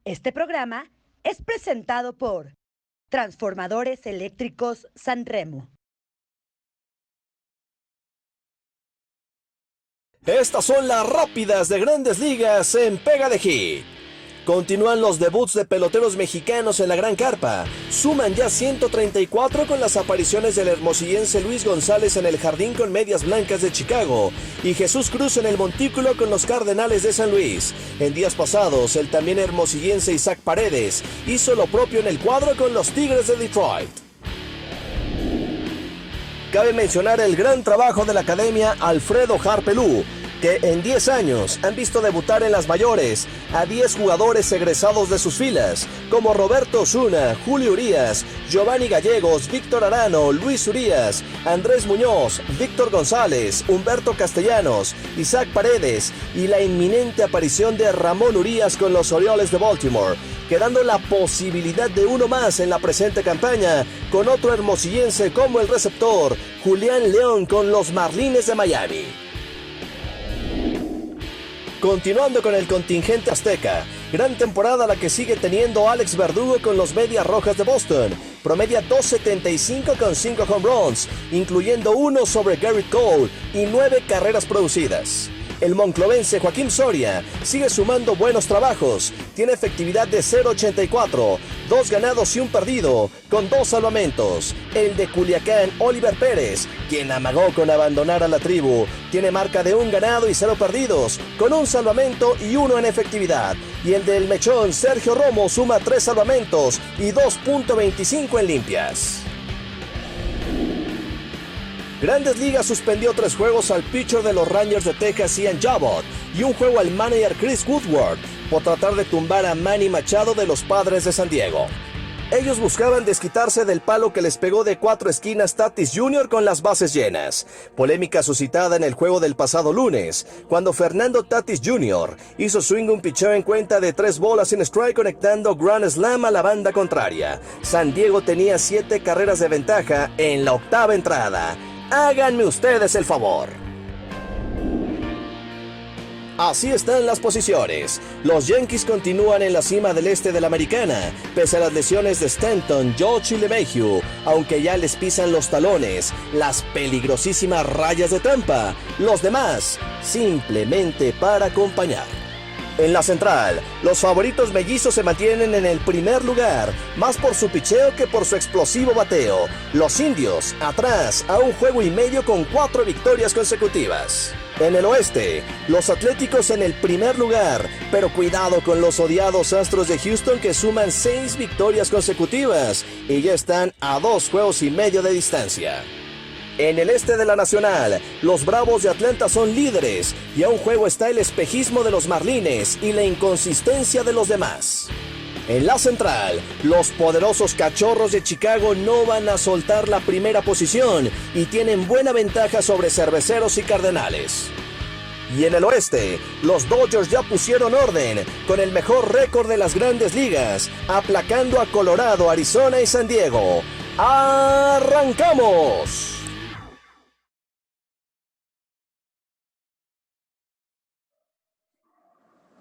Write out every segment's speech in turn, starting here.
Este programa es presentado por Transformadores Eléctricos Sanremo. Estas son las rápidas de Grandes Ligas en Pega de Hit. Continúan los debuts de peloteros mexicanos en la Gran Carpa. Suman ya 134 con las apariciones del hermosillense Luis González en el Jardín con Medias Blancas de Chicago y Jesús Cruz en el Montículo con los Cardenales de San Luis. En días pasados, el también hermosillense Isaac Paredes hizo lo propio en el cuadro con los Tigres de Detroit. Cabe mencionar el gran trabajo de la Academia Alfredo Harpelú, que en 10 años han visto debutar en las mayores a 10 jugadores egresados de sus filas, como Roberto Osuna, Julio Urías, Giovanni Gallegos, Víctor Arano, Luis Urías, Andrés Muñoz, Víctor González, Humberto Castellanos, Isaac Paredes y la inminente aparición de Ramón Urías con los Orioles de Baltimore, quedando la posibilidad de uno más en la presente campaña, con otro hermosillense como el receptor, Julián León con los Marlins de Miami. Continuando con el contingente azteca, gran temporada la que sigue teniendo Alex Verdugo con los Medias Rojas de Boston. Promedia 2.75 con 5 home runs, incluyendo uno sobre Garrett Cole y 9 carreras producidas. El monclovense Joaquín Soria sigue sumando buenos trabajos. Tiene efectividad de 0.84, 2 ganados y 1 perdido, con 2 salvamentos. El de Culiacán, Oliver Pérez, quien amagó con abandonar a la tribu, tiene marca de 1 ganado y 0 perdidos, con 1 salvamento y 1 en efectividad. Y el del mechón, Sergio Romo, suma 3 salvamentos y 2.25 en limpias. Grandes Ligas suspendió 3 juegos al pitcher de los Rangers de Texas, Ian Jabot, y 1 juego al manager Chris Woodward por tratar de tumbar a Manny Machado de los Padres de San Diego. Ellos buscaban desquitarse del palo que les pegó de 4 esquinas Tatis Jr. con las bases llenas. Polémica suscitada en el juego del pasado lunes, cuando Fernando Tatis Jr. hizo swing un picheo en cuenta de 3 bolas sin strike conectando Grand Slam a la banda contraria. San Diego tenía 7 carreras de ventaja en la 8ª entrada. Háganme ustedes el favor. Así están las posiciones. Los Yankees continúan en la cima del este de la Americana, pese a las lesiones de Stanton, George y LeMahieu, aunque ya les pisan los talones las peligrosísimas Rayas de Tampa. Los demás, simplemente para acompañar. En la central, los favoritos mellizos se mantienen en el primer lugar, más por su picheo que por su explosivo bateo. Los indios, atrás, a 1 juego y medio con 4 victorias consecutivas. En el oeste, los Atléticos en el primer lugar, pero cuidado con los odiados Astros de Houston que suman 6 victorias consecutivas y ya están a 2 juegos y medio de distancia. En el este de la Nacional, los Bravos de Atlanta son líderes y a 1 juego está el espejismo de los Marlines y la inconsistencia de los demás. En la Central, los poderosos Cachorros de Chicago no van a soltar la primera posición y tienen buena ventaja sobre Cerveceros y Cardenales. Y en el oeste, los Dodgers ya pusieron orden con el mejor récord de las Grandes Ligas, aplacando a Colorado, Arizona y San Diego. ¡Arrancamos!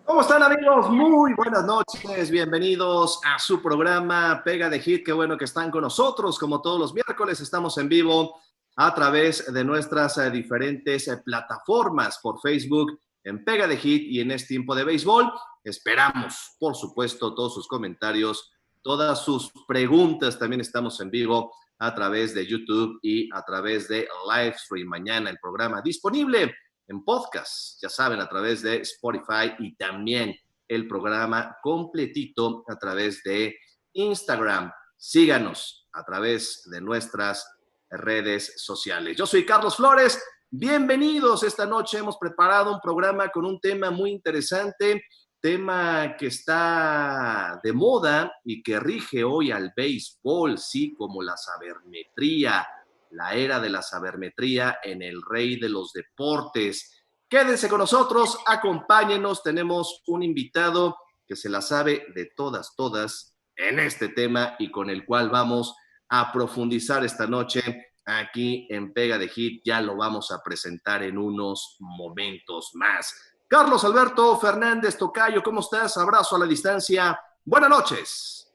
¿Cómo están, amigos? Muy buenas noches, bienvenidos a su programa Pega de Hit. Qué bueno que están con nosotros, como todos los miércoles estamos en vivo a través de nuestras diferentes plataformas por Facebook en Pega de Hit y en Es Tiempo de Béisbol. Esperamos, por supuesto, todos sus comentarios, todas sus preguntas. También estamos en vivo a través de YouTube y a través de Livestream. Mañana el programa disponible en podcast, ya saben, a través de Spotify y también el programa completito a través de Instagram. Síganos a través de nuestras redes sociales. Yo soy Carlos Flores, bienvenidos. Esta noche hemos preparado un programa con un tema muy interesante, tema que está de moda y que rige hoy al béisbol, sí, como la sabermetría, la era de la sabermetría en el rey de los deportes. Quédense con nosotros, acompáñenos, tenemos un invitado que se la sabe de todas en este tema y con el cual vamos a profundizar esta noche aquí en Pega de Hit. Ya lo vamos a presentar en unos momentos más. Carlos Alberto Fernández Tocayo, ¿cómo estás? Abrazo a la distancia. Buenas noches.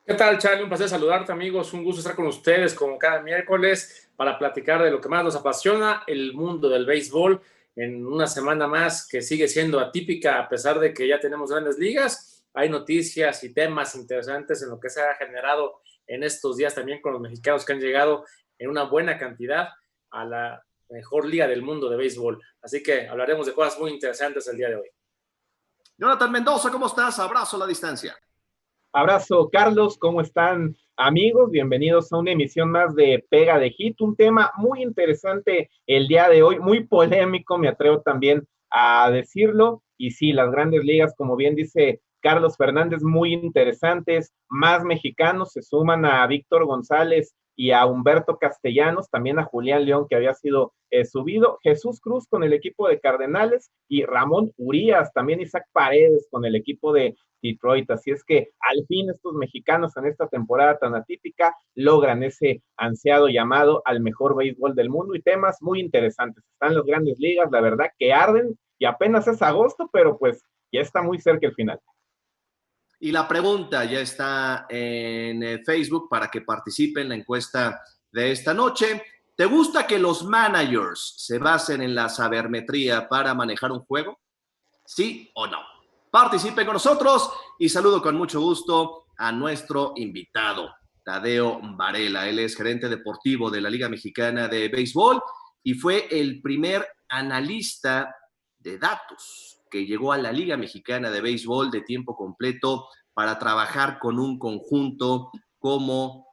¿Qué tal, Charlie? Un placer saludarte, amigos. Un gusto estar con ustedes como cada miércoles para platicar de lo que más nos apasiona, el mundo del béisbol, en una semana más que sigue siendo atípica a pesar de que ya tenemos grandes ligas. Hay noticias y temas interesantes en lo que se ha generado en estos días también con los mexicanos que han llegado en una buena cantidad a la mejor liga del mundo de béisbol. Así que hablaremos de cosas muy interesantes el día de hoy. Jonathan Mendoza, ¿cómo estás? Abrazo a la distancia. Abrazo, Carlos, ¿cómo están, amigos? Bienvenidos a una emisión más de Pega de Hit, un tema muy interesante el día de hoy, muy polémico, me atrevo también a decirlo, y sí, las grandes ligas, como bien dice Carlos Fernández, muy interesantes, más mexicanos se suman a Víctor González y a Humberto Castellanos, también a Julián León, que había sido subido, Jesús Cruz con el equipo de Cardenales, y Ramón Urias, también Isaac Paredes con el equipo de Detroit. Así es que al fin estos mexicanos en esta temporada tan atípica logran ese ansiado llamado al mejor béisbol del mundo y temas muy interesantes. Están las grandes ligas, la verdad que arden y apenas es agosto, pero pues ya está muy cerca el final. Y la pregunta ya está en Facebook para que participen en la encuesta de esta noche. ¿Te gusta que los managers se basen en la sabermetría para manejar un juego? ¿Sí o no? Participen con nosotros y saludo con mucho gusto a nuestro invitado, Tadeo Varela. Él es gerente deportivo de la Liga Mexicana de Béisbol y fue el primer analista de datos que llegó a la Liga Mexicana de Béisbol de tiempo completo para trabajar con un conjunto como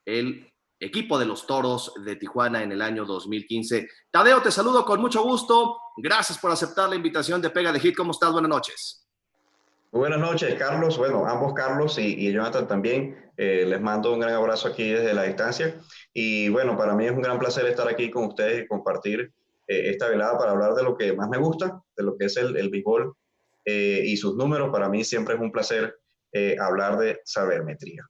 el equipo de los Toros de Tijuana en el año 2015. Tadeo, te saludo con mucho gusto. Gracias por aceptar la invitación de Pega de Hit. ¿Cómo estás? Buenas noches. Buenas noches, Carlos. Bueno, ambos Carlos y Jonathan también. Les mando un gran abrazo aquí desde la distancia. Y bueno, para mí es un gran placer estar aquí con ustedes y compartir esta velada para hablar de lo que más me gusta, de lo que es el béisbol y sus números. Para mí siempre es un placer hablar de sabermetría.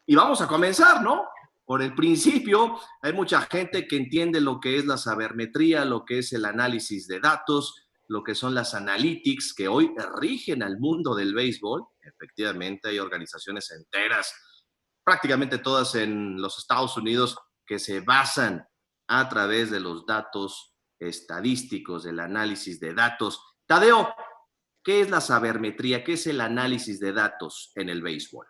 Y vamos a comenzar, ¿no? Por el principio, hay mucha gente que entiende lo que es la sabermetría, lo que es el análisis de datos, lo que son las analytics que hoy rigen al mundo del béisbol. Efectivamente, hay organizaciones enteras, prácticamente todas en los Estados Unidos, que se basan a través de los datos estadísticos, del análisis de datos. Tadeo, ¿qué es la sabermetría? ¿Qué es el análisis de datos en el béisbol?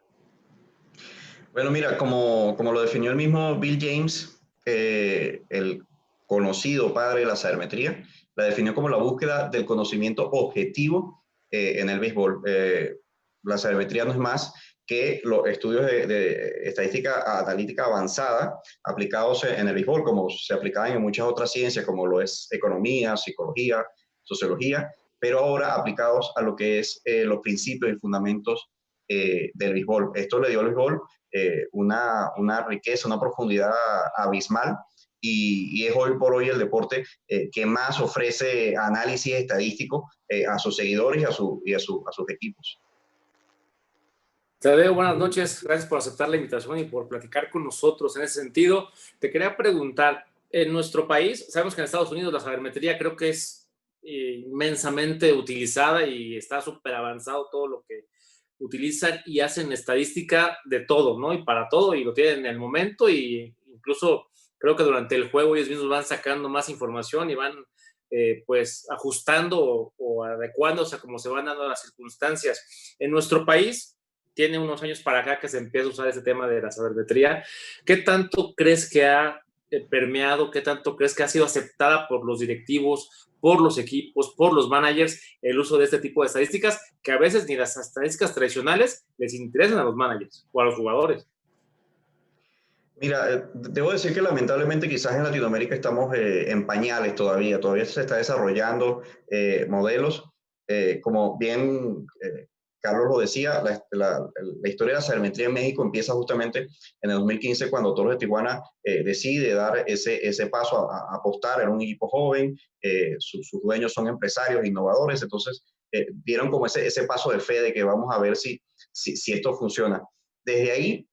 Bueno, mira, como lo definió el mismo Bill James, el conocido padre de la sabermetría, la definió como la búsqueda del conocimiento objetivo en el béisbol. La sabermetría no es más que los estudios de estadística analítica avanzada aplicados en el béisbol, como se aplicaban en muchas otras ciencias, como lo es economía, psicología, sociología, pero ahora aplicados a lo que es los principios y fundamentos del béisbol. Esto le dio al béisbol una riqueza, una profundidad abismal, y es hoy por hoy el deporte que más ofrece análisis estadístico a sus seguidores y a sus equipos. Tadeo, buenas noches. Gracias por aceptar la invitación y por platicar con nosotros en ese sentido. Te quería preguntar, en nuestro país, sabemos que en Estados Unidos la sabermetría creo que es inmensamente utilizada y está súper avanzado todo lo que utilizan y hacen estadística de todo, ¿no? Y para todo, y lo tienen en el momento, y incluso creo que durante el juego ellos mismos van sacando más información y van pues ajustando o adecuándose a cómo se van dando las circunstancias. En nuestro país tiene unos años para acá que se empieza a usar ese tema de la sabermetría. ¿Qué tanto crees que ha permeado, qué tanto crees que ha sido aceptada por los directivos, por los equipos, por los managers, el uso de este tipo de estadísticas, que a veces ni las estadísticas tradicionales les interesan a los managers o a los jugadores? Mira, debo decir que lamentablemente quizás en Latinoamérica estamos en pañales todavía se está desarrollando modelos, como bien Carlos lo decía, la historia de la sabermetría en México empieza justamente en el 2015 cuando Toros de Tijuana decide dar ese paso a apostar. Era un equipo joven, sus dueños son empresarios, innovadores, entonces dieron como ese paso de fe de que vamos a ver si esto funciona. Desde ahí,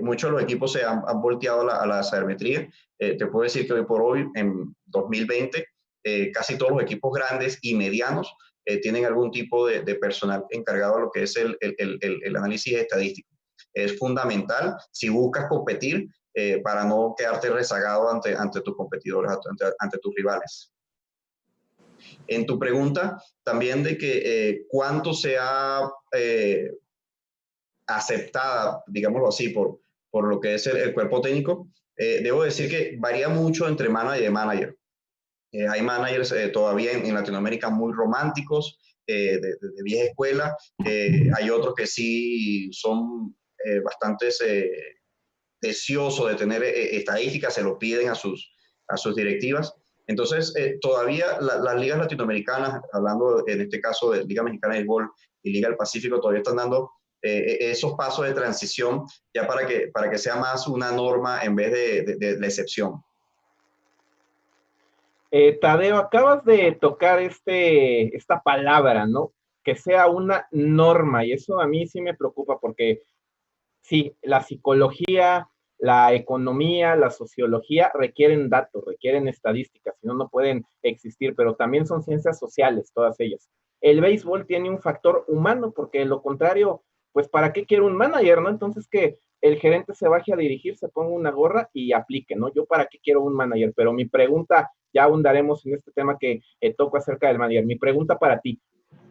muchos de los equipos se han volteado a la sabermetría. Te puedo decir que hoy por hoy, en 2020, casi todos los equipos grandes y medianos tienen algún tipo de personal encargado de lo que es el análisis estadístico. Es fundamental si buscas competir para no quedarte rezagado ante tus competidores, ante tus rivales. En tu pregunta también de que cuánto se ha aceptada, digámoslo así, por lo que es el cuerpo técnico, debo decir que varía mucho entre manager y manager. Hay managers todavía en Latinoamérica muy románticos, de vieja escuela. Hay otros que sí son bastante deseosos de tener estadísticas, se lo piden a sus directivas. Entonces, todavía las ligas latinoamericanas, hablando en este caso de Liga Mexicana de Béisbol y Liga del Pacífico, todavía están dando esos pasos de transición ya para que sea más una norma en vez de la excepción. Tadeo, acabas de tocar esta palabra, ¿no? Que sea una norma, y eso a mí sí me preocupa porque sí, la psicología, la economía, la sociología requieren datos, requieren estadísticas, si no, no pueden existir, pero también son ciencias sociales, todas ellas. El béisbol tiene un factor humano, porque de lo contrario, pues ¿para qué quiero un manager, no? Entonces que el gerente se baje a dirigir, se ponga una gorra y aplique, ¿no? Yo ¿para qué quiero un manager? Pero mi pregunta, ya ahondaremos en este tema que toco acerca del manager. Mi pregunta para ti,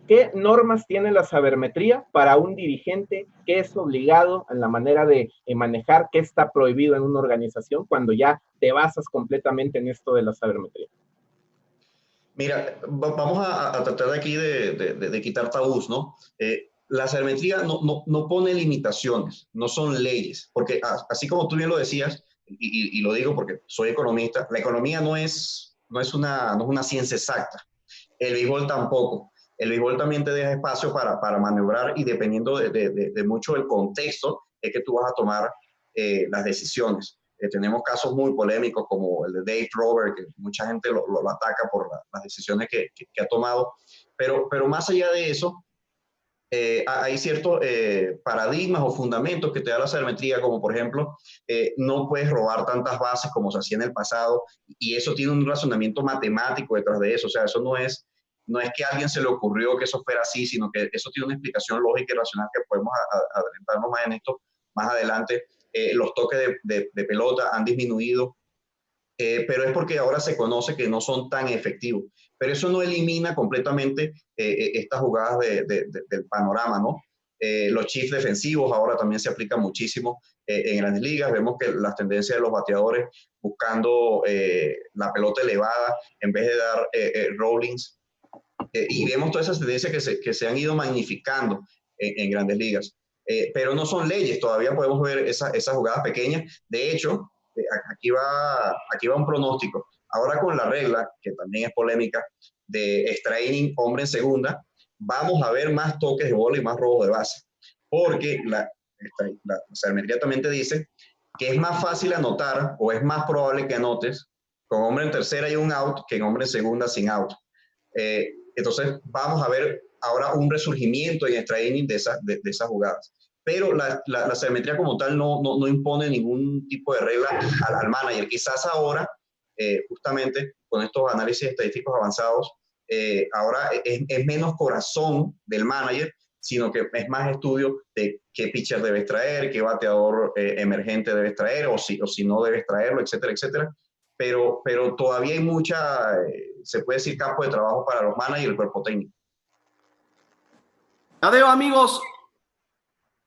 ¿qué normas tiene la sabermetría para un dirigente? ¿Qué es obligado en la manera de manejar? ¿Qué está prohibido en una organización cuando ya te basas completamente en esto de la sabermetría? Mira, vamos a tratar de aquí de quitar tabús, ¿no? La sabermetría no pone limitaciones, no son leyes, porque así como tú bien lo decías, y lo digo porque soy economista, la economía no es una ciencia exacta, el béisbol tampoco. El béisbol también te deja espacio para maniobrar y dependiendo de mucho del contexto es que tú vas a tomar las decisiones. Tenemos casos muy polémicos como el de Dave Roberts, que mucha gente lo ataca por las decisiones que ha tomado, pero más allá de eso, hay ciertos paradigmas o fundamentos que te da la sabermetría, como por ejemplo, no puedes robar tantas bases como se hacía en el pasado, y eso tiene un razonamiento matemático detrás de eso. O sea, eso no es que a alguien se le ocurrió que eso fuera así, sino que eso tiene una explicación lógica y racional que podemos adelantarnos más en esto más adelante. Los toques de pelota han disminuido, pero es porque ahora se conoce que no son tan efectivos. Pero eso no elimina completamente estas jugadas del panorama, ¿no? Los chips defensivos ahora también se aplican muchísimo en grandes ligas. Vemos que las tendencias de los bateadores buscando la pelota elevada en vez de dar rollings. Y vemos todas esas tendencias que se han ido magnificando en grandes ligas. Pero no son leyes, todavía podemos ver esas jugadas pequeñas. De hecho, aquí va un pronóstico. Ahora con la regla, que también es polémica, de extra inning, hombre en segunda, vamos a ver más toques de bola y más robos de base. Porque la sabermetría también te dice que es más fácil anotar o es más probable que anotes con hombre en tercera y un out que en hombre en segunda sin out. Entonces vamos a ver ahora un resurgimiento en extra inning de esas jugadas. Pero la sabermetría como tal no impone ningún tipo de regla al manager. Quizás ahora, justamente con estos análisis estadísticos avanzados, ahora es menos corazón del manager, sino que es más estudio de qué pitcher debes traer, qué bateador emergente debes traer, o si no debes traerlo, etcétera, etcétera. Pero todavía hay se puede decir, campo de trabajo para los managers y el cuerpo técnico. Tadeo, amigos,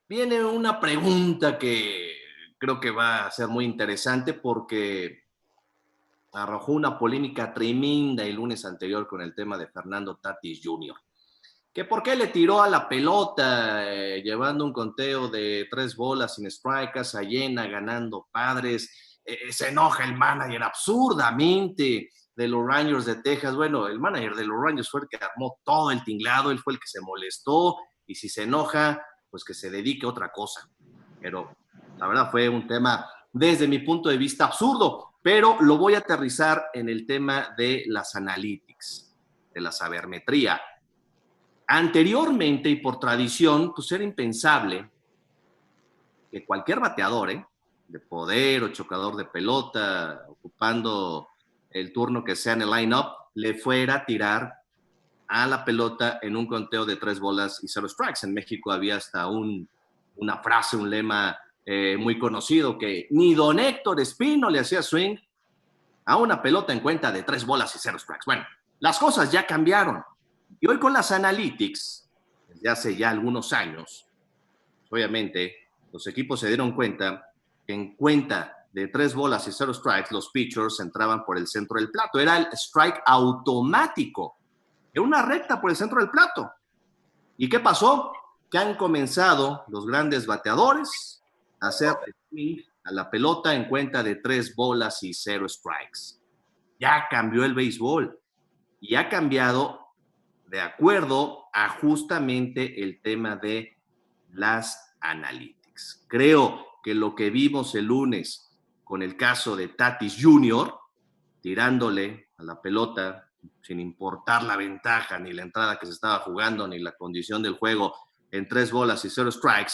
viene una pregunta que creo que va a ser muy interesante porque arrojó una polémica tremenda el lunes anterior con el tema de Fernando Tatis Jr. Que por qué le tiró a la pelota llevando un conteo de 3 bolas sin strike, casa llena, ganando padres. Se enoja el manager absurdamente de los Rangers de Texas. Bueno, el manager de los Rangers fue el que armó todo el tinglado, él fue el que se molestó, y si se enoja, pues que se dedique a otra cosa. Pero la verdad fue un tema, desde mi punto de vista, absurdo, pero lo voy a aterrizar en el tema de las analytics, de la sabermetría. Anteriormente y por tradición, pues era impensable que cualquier bateador, de poder o chocador de pelota, ocupando el turno que sea en el line-up, le fuera a tirar a la pelota en un conteo de 3 bolas y 0 strikes. En México había hasta una frase, un lema muy conocido, que ni don Héctor Espino le hacía swing a una pelota en cuenta de 3 bolas y 0 strikes. Bueno, las cosas ya cambiaron. Y hoy con las analytics, desde hace ya algunos años, obviamente los equipos se dieron cuenta que en cuenta de 3 bolas y 0 strikes, los pitchers entraban por el centro del plato. Era el strike automático. Era una recta por el centro del plato. ¿Y qué pasó? Que han comenzado los grandes bateadores a hacer swing a la pelota en cuenta de 3 bolas y 0 strikes. Ya cambió el béisbol y ha cambiado de acuerdo a justamente el tema de las analytics. Creo que lo que vimos el lunes con el caso de Tatis Jr., tirándole a la pelota sin importar la ventaja, ni la entrada que se estaba jugando, ni la condición del juego, en 3 bolas y 0 strikes,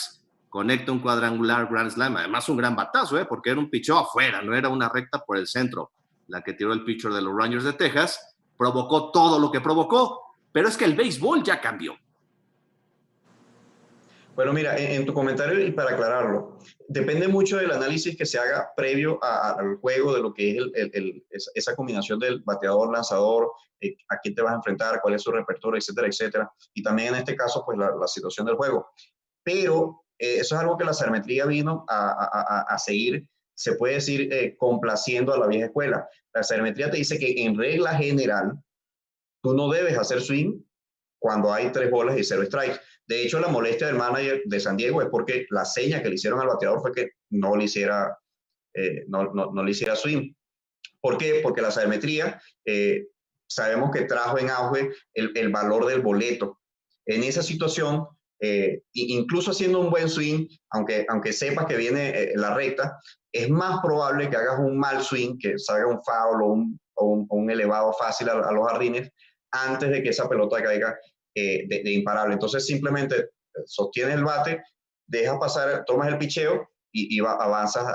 conecta un cuadrangular Grand Slam. Además, un gran batazo, porque era un picheo afuera, no era una recta por el centro. La que tiró el pitcher de los Rangers de Texas provocó todo lo que provocó, pero es que el béisbol ya cambió. Bueno, mira, en tu comentario, y para aclararlo, depende mucho del análisis que se haga previo al juego, de lo que es esa combinación del bateador-lanzador, a quién te vas a enfrentar, cuál es su repertorio, etcétera, etcétera. Y también en este caso, pues la situación del juego. Pero eso es algo que la sabermetría vino a seguir, se puede decir, complaciendo a la vieja escuela. La sabermetría te dice que en regla general, tú no debes hacer swing cuando hay 3 bolas y 0 strikes. De hecho, la molestia del manager de San Diego es porque la seña que le hicieron al bateador fue que no le hiciera swing. ¿Por qué? Porque la sabermetría sabemos que trajo en auge el valor del boleto. En esa situación, incluso haciendo un buen swing, aunque sepas que viene la recta, es más probable que hagas un mal swing, que salga un foul o un elevado fácil a los jardines, antes de que esa pelota caiga de imparable. Entonces simplemente sostienes el bate, dejas pasar, tomas el picheo y avanzas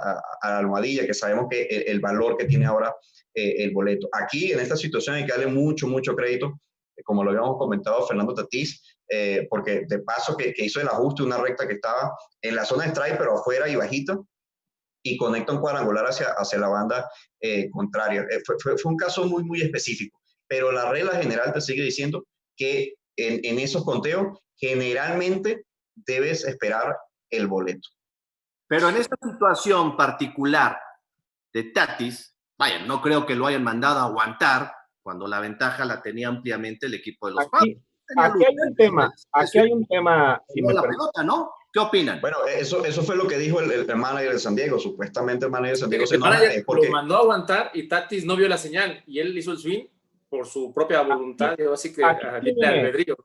a la almohadilla, que sabemos que el valor que tiene ahora el boleto. Aquí en esta situación hay que darle mucho crédito, como lo habíamos comentado, Fernando Tatís, porque de paso que hizo el ajuste, una recta que estaba en la zona de strike, pero afuera y bajito, y conecta un cuadrangular hacia la banda contraria. Fue un caso muy específico, pero la regla general te sigue diciendo que en esos conteos generalmente debes esperar el boleto. Pero en esta situación particular de Tatis, vaya, no creo que lo hayan mandado a aguantar cuando la ventaja la tenía ampliamente el equipo de los Padres. Aquí hay un tema. Si la pelota, ¿no? ¿Qué opinan? Bueno, eso fue lo que dijo el manager de San Diego. Supuestamente el manager de San Diego el manager lo mandó a aguantar y Tatis no vio la señal y él hizo el swing por su propia voluntad, así que de albedrío.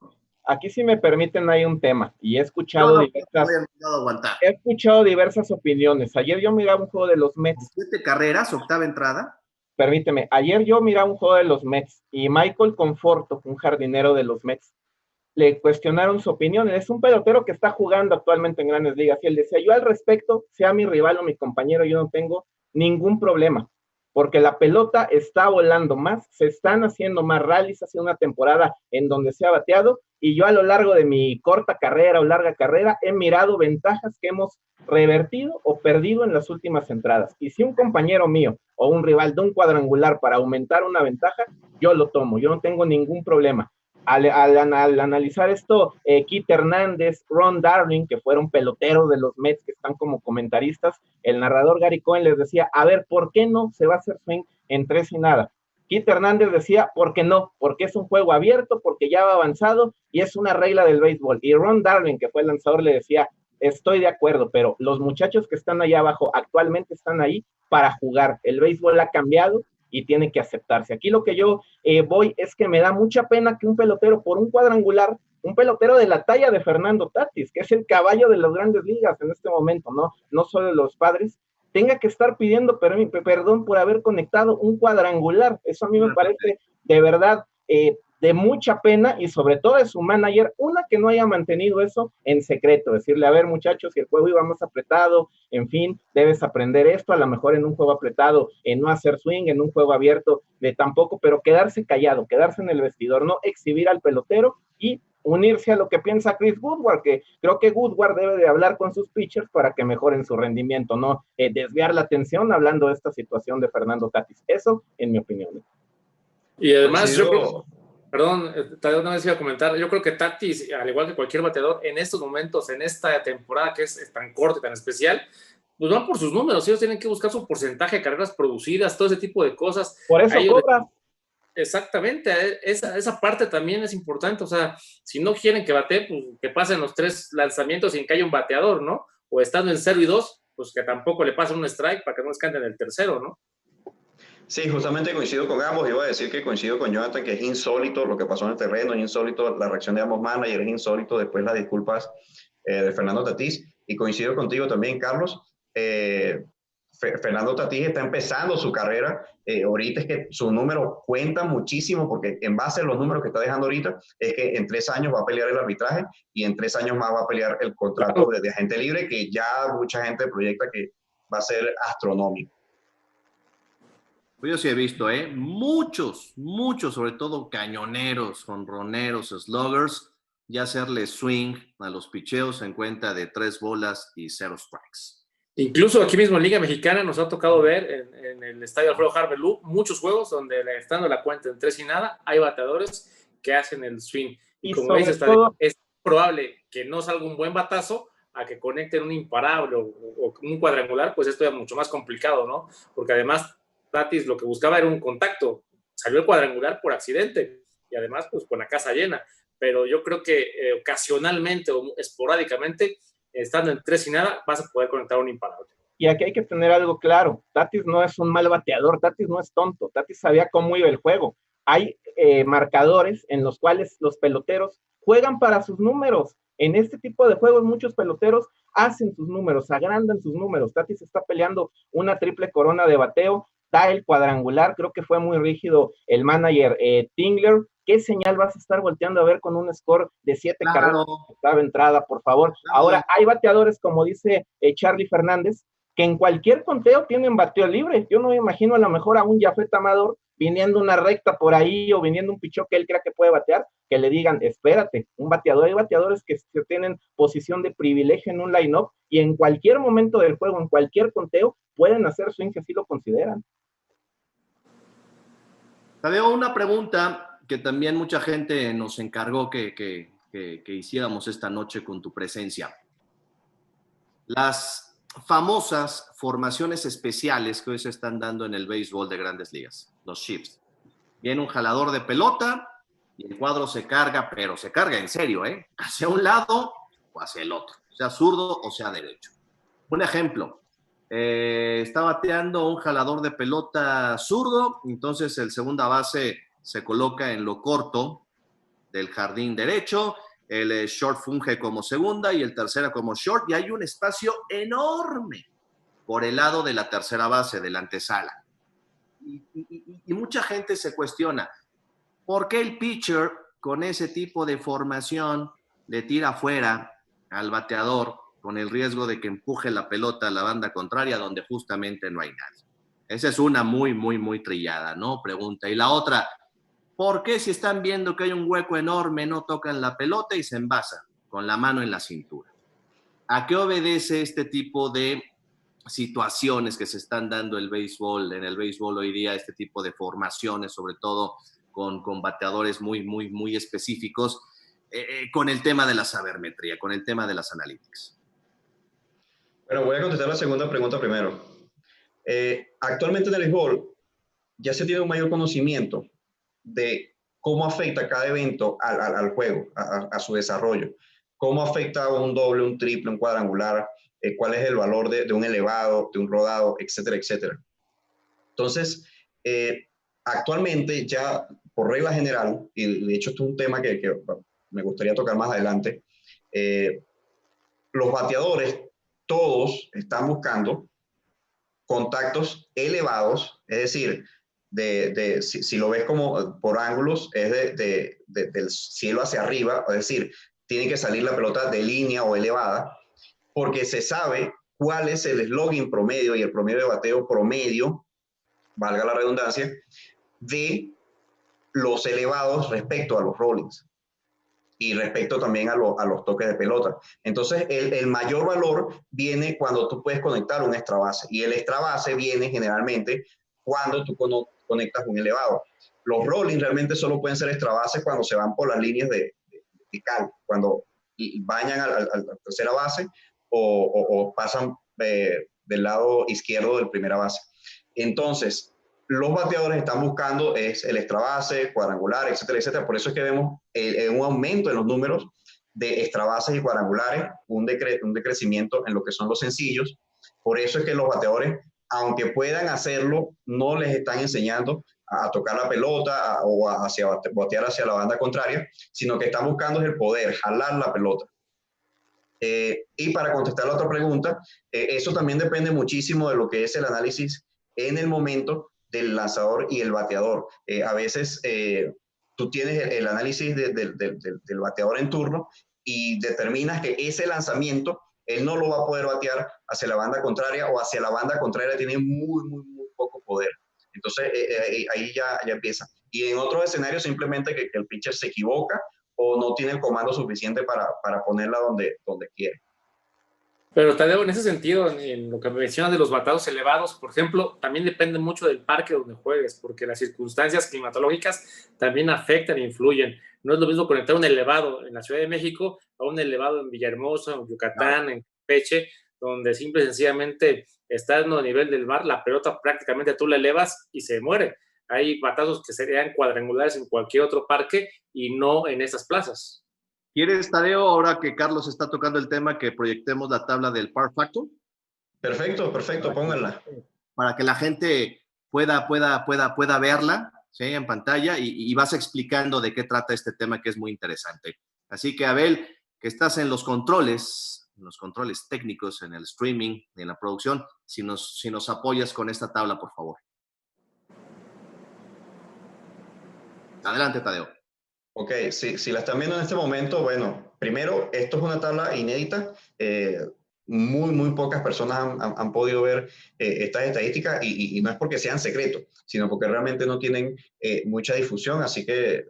Aquí, si me permiten, hay un tema, y he escuchado diversas opiniones. Ayer yo miraba un juego de los Mets. 7 carreras, octava entrada. Permíteme, ayer yo miraba un juego de los Mets, y Michael Conforto, un jardinero de los Mets, le cuestionaron su opinión. Es un pelotero que está jugando actualmente en Grandes Ligas, y él decía, yo al respecto, sea mi rival o mi compañero, yo no tengo ningún problema, porque la pelota está volando más, se están haciendo más rallies, ha sido una temporada en donde se ha bateado, y yo a lo largo de mi corta carrera o larga carrera he mirado ventajas que hemos revertido o perdido en las últimas entradas, y si un compañero mío o un rival da un cuadrangular para aumentar una ventaja, yo lo tomo, yo no tengo ningún problema. Al analizar esto, Keith Hernández, Ron Darling, que fueron peloteros de los Mets que están como comentaristas, el narrador Gary Cohen les decía, a ver, ¿por qué no se va a hacer swing en 3 y nada? Keith Hernández decía, ¿por qué no? Porque es un juego abierto, porque ya va avanzado y es una regla del béisbol. Y Ron Darling, que fue el lanzador, le decía, estoy de acuerdo, pero los muchachos que están allá abajo actualmente están ahí para jugar. El béisbol ha cambiado y tiene que aceptarse. Aquí lo que yo voy es que me da mucha pena que un pelotero por un cuadrangular, un pelotero de la talla de Fernando Tatis, que es el caballo de las Grandes Ligas en este momento, no solo de los Padres, tenga que estar pidiendo perdón por haber conectado un cuadrangular. Eso a mí me parece de verdad de mucha pena, y sobre todo de su manager, una que no haya mantenido eso en secreto, decirle, a ver muchachos, si el juego iba más apretado, en fin, debes aprender esto, a lo mejor en un juego apretado, en no hacer swing, en un juego abierto, de tampoco, pero quedarse callado, quedarse en el vestidor, no exhibir al pelotero y unirse a lo que piensa Chris Woodward, que creo que Woodward debe de hablar con sus pitchers para que mejoren su rendimiento, no desviar la atención hablando de esta situación de Fernando Tatis. Eso, en mi opinión. Y además, Coincido. yo creo, perdón, Tadeo, una vez iba a comentar, yo creo que Tatis, al igual que cualquier bateador, en estos momentos, en esta temporada que es tan corta y tan especial, pues van por sus números, ellos tienen que buscar su porcentaje de carreras producidas, todo ese tipo de cosas. Por eso cobra. Exactamente, esa parte también es importante, o sea, si no quieren que batee, pues que pasen los 3 lanzamientos sin que haya un bateador, ¿no? O estando en 0-2, pues que tampoco le pasen un strike para que no descanten el tercero, ¿no? Sí, justamente coincido con ambos. Iba a decir que coincido con Jonathan, que es insólito lo que pasó en el terreno, es insólito la reacción de ambos managers, es insólito después las disculpas de Fernando Tatís. Y coincido contigo también, Carlos. Fernando Tatís está empezando su carrera. Ahorita es que sus números cuentan muchísimo, porque en base a los números que está dejando ahorita, es que en 3 años va a pelear el arbitraje y en 3 años más va a pelear el contrato de agente libre, que ya mucha gente proyecta que va a ser astronómico. Yo sí he visto, muchos, sobre todo cañoneros, jonroneros, sluggers, ya hacerle swing a los picheos en cuenta de 3 bolas y 0 strikes. Incluso aquí mismo en Liga Mexicana nos ha tocado ver en el estadio Alfredo Harvey Lugo muchos juegos donde estando la cuenta en 3 y nada, hay bateadores que hacen el swing. Y como dices, es probable que no salga un buen batazo a que conecten un imparable o un cuadrangular, pues esto es mucho más complicado, ¿no? Porque además Tatis lo que buscaba era un contacto, salió el cuadrangular por accidente y además pues con la casa llena, pero yo creo que ocasionalmente o esporádicamente, estando en 3 y nada, vas a poder conectar un imparable. Y aquí hay que tener algo claro, Tatis no es un mal bateador, Tatis no es tonto, Tatis sabía cómo iba el juego. Hay marcadores en los cuales los peloteros juegan para sus números. En este tipo de juegos muchos peloteros hacen sus números, agrandan sus números. Tatis está peleando una triple corona de bateo, da el cuadrangular, creo que fue muy rígido el manager Tingler. ¿Qué señal vas a estar volteando a ver con un score de 7 carreras de octava entrada, por favor? Claro. Ahora, hay bateadores, como dice Charlie Fernández, que en cualquier conteo tienen bateo libre. Yo no me imagino a lo mejor a un Jafet Amador viniendo una recta por ahí o viniendo un pichón que él crea que puede batear, que le digan, espérate, un bateador. Hay bateadores que tienen posición de privilegio en un line-up y en cualquier momento del juego, en cualquier conteo, pueden hacer swing que sí lo consideran. Tadeo, una pregunta que también mucha gente nos encargó que hiciéramos esta noche con tu presencia. Las famosas formaciones especiales que hoy se están dando en el béisbol de Grandes Ligas, los shifts. Viene un jalador de pelota y el cuadro se carga, pero se carga en serio, hacia un lado o hacia el otro, sea zurdo o sea derecho. Un ejemplo, está bateando un jalador de pelota zurdo, entonces el segunda base se coloca en lo corto del jardín derecho, el short funge como segunda y el tercera como short, y hay un espacio enorme por el lado de la tercera base, de la antesala. Y mucha gente se cuestiona, ¿por qué el pitcher con ese tipo de formación le tira afuera al bateador con el riesgo de que empuje la pelota a la banda contraria donde justamente no hay nadie? Esa es una muy trillada, ¿no? Pregunta. Y la otra, ¿por qué si están viendo que hay un hueco enorme no tocan la pelota y se envasan con la mano en la cintura? ¿A qué obedece este tipo de situaciones que se están dando en el béisbol hoy día, este tipo de formaciones, sobre todo con bateadores muy específicos, con el tema de la sabermetría, con el tema de las analytics? Bueno, voy a contestar la segunda pregunta primero. Actualmente en el béisbol ya se tiene un mayor conocimiento de cómo afecta cada evento al juego, a su desarrollo. Cómo afecta un doble, un triple, un cuadrangular, cuál es el valor de un elevado, de un rodado, etcétera, etcétera. Entonces, actualmente ya por regla general, y de hecho esto es un tema que me gustaría tocar más adelante, los bateadores todos están buscando contactos elevados, es decir, si lo ves como por ángulos, es del cielo hacia arriba, es decir, tiene que salir la pelota de línea o elevada, porque se sabe cuál es el slogan promedio y el promedio de bateo promedio, valga la redundancia, de los elevados respecto a los rollings y respecto también a los toques de pelota. Entonces, el mayor valor viene cuando tú puedes conectar un extra base, y el extra base viene generalmente cuando tú conectas un elevado. Los rollings realmente solo pueden ser extra bases cuando se van por las líneas de cal, cuando bañan a la tercera base o pasan del lado izquierdo del primera base. Entonces, los bateadores están buscando es el extra base, cuadrangular, etcétera, etcétera. Por eso es que vemos un aumento en los números de extra bases y cuadrangulares, un decrecimiento en lo que son los sencillos. Por eso es que los bateadores, aunque puedan hacerlo, no les están enseñando a tocar la pelota o a batear hacia la banda contraria, sino que están buscando el poder, jalar la pelota. Y para contestar la otra pregunta, eso también depende muchísimo de lo que es el análisis en el momento del lanzador y el bateador. A veces tú tienes el análisis del bateador en turno y determinas que ese lanzamiento él no lo va a poder batear hacia la banda contraria, o hacia la banda contraria tiene muy poco poder. Entonces ahí ya empieza. Y en otros escenarios simplemente que el pitcher se equivoca o no tiene el comando suficiente para ponerla donde quiere. Pero Tadeo, en ese sentido, en lo que mencionas de los batados elevados, por ejemplo, también depende mucho del parque donde juegues, porque las circunstancias climatológicas también afectan e influyen. No es lo mismo conectar un elevado en la Ciudad de México a un elevado en Villahermosa, en Yucatán, en Campeche, donde simple y sencillamente estando a nivel del mar, la pelota prácticamente tú la elevas y se muere. Hay batazos que serían cuadrangulares en cualquier otro parque y no en esas plazas. ¿Quieres, Tadeo, ahora que Carlos está tocando el tema, que proyectemos la tabla del Par Factor? Perfecto, pónganla. Para que la gente pueda verla, ¿sí?, en pantalla, y vas explicando de qué trata este tema, que es muy interesante. Así que, Abel, que estás en los controles técnicos, en el streaming, en la producción, si nos apoyas con esta tabla, por favor. Adelante, Tadeo. Ok, si la están viendo en este momento, bueno, primero, esto es una tabla inédita. Muy pocas personas han podido ver estas estadísticas, y no es porque sean secretos, sino porque realmente no tienen mucha difusión, así que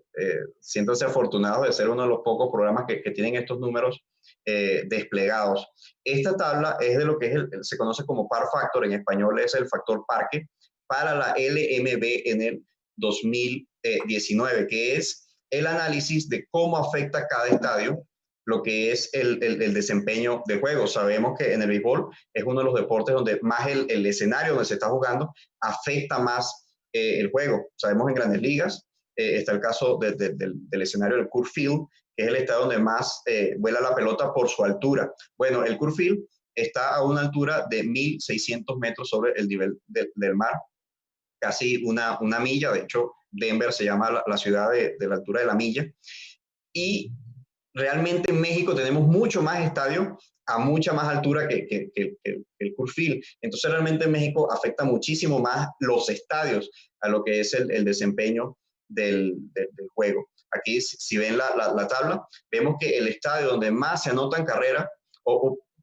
siéntanse afortunados de ser uno de los pocos programas que tienen estos números desplegados. Esta tabla es de lo que se conoce como Par Factor, en español es el factor parque, para la LMB en el 2019, que es el análisis de cómo afecta cada estadio lo que es el desempeño de juego. Sabemos que en el béisbol es uno de los deportes donde más el escenario donde se está jugando afecta más el juego. Sabemos en Grandes Ligas, está el caso del escenario del Coors Field, que es el estadio donde más vuela la pelota por su altura. Bueno, el Coors Field está a una altura de 1.600 metros sobre el nivel del mar, casi una milla. De hecho, Denver se llama la ciudad de la altura de la milla. Y realmente en México tenemos mucho más estadios a mucha más altura que el Coors Field. Entonces realmente en México afecta muchísimo más los estadios a lo que es el desempeño del juego. Aquí, si ven la tabla, vemos que el estadio donde más se anotan carreras,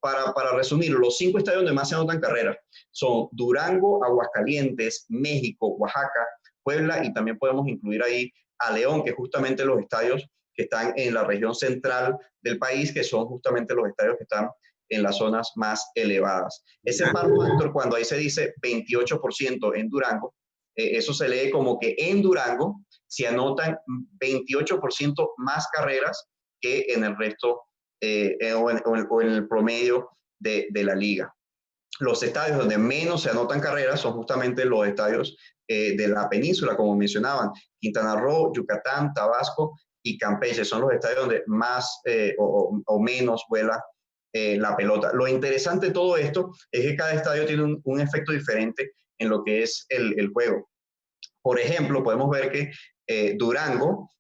para resumir, los 5 estadios donde más se anotan carreras son Durango, Aguascalientes, México, Oaxaca, Puebla, y también podemos incluir ahí a León, que es justamente los estadios que están en la región central del país, que son justamente los estadios que están en las zonas más elevadas. Ese par factor, cuando ahí se dice 28% en Durango, eso se lee como que en Durango se anotan 28% más carreras que en el resto o en el promedio de la liga. Los estadios donde menos se anotan carreras son justamente los estadios de la península, como mencionaban, Quintana Roo, Yucatán, Tabasco y Campeche. Son los estadios donde más o menos vuela la pelota. Lo interesante de todo esto es que cada estadio tiene un efecto diferente en lo que es el juego. Por ejemplo, podemos ver que Durango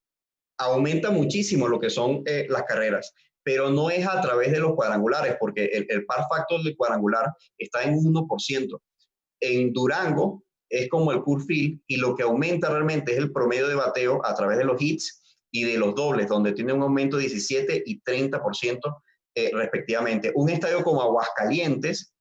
aumenta muchísimo lo que son las carreras, pero no es a través de los cuadrangulares, porque el par factor del cuadrangular está en 1%. En Durango, es como el curve field, y lo que aumenta realmente es el promedio de bateo a través de los hits y de los dobles, donde tiene un aumento de 17 y 30% respectivamente. Un estadio como Aguascalientes,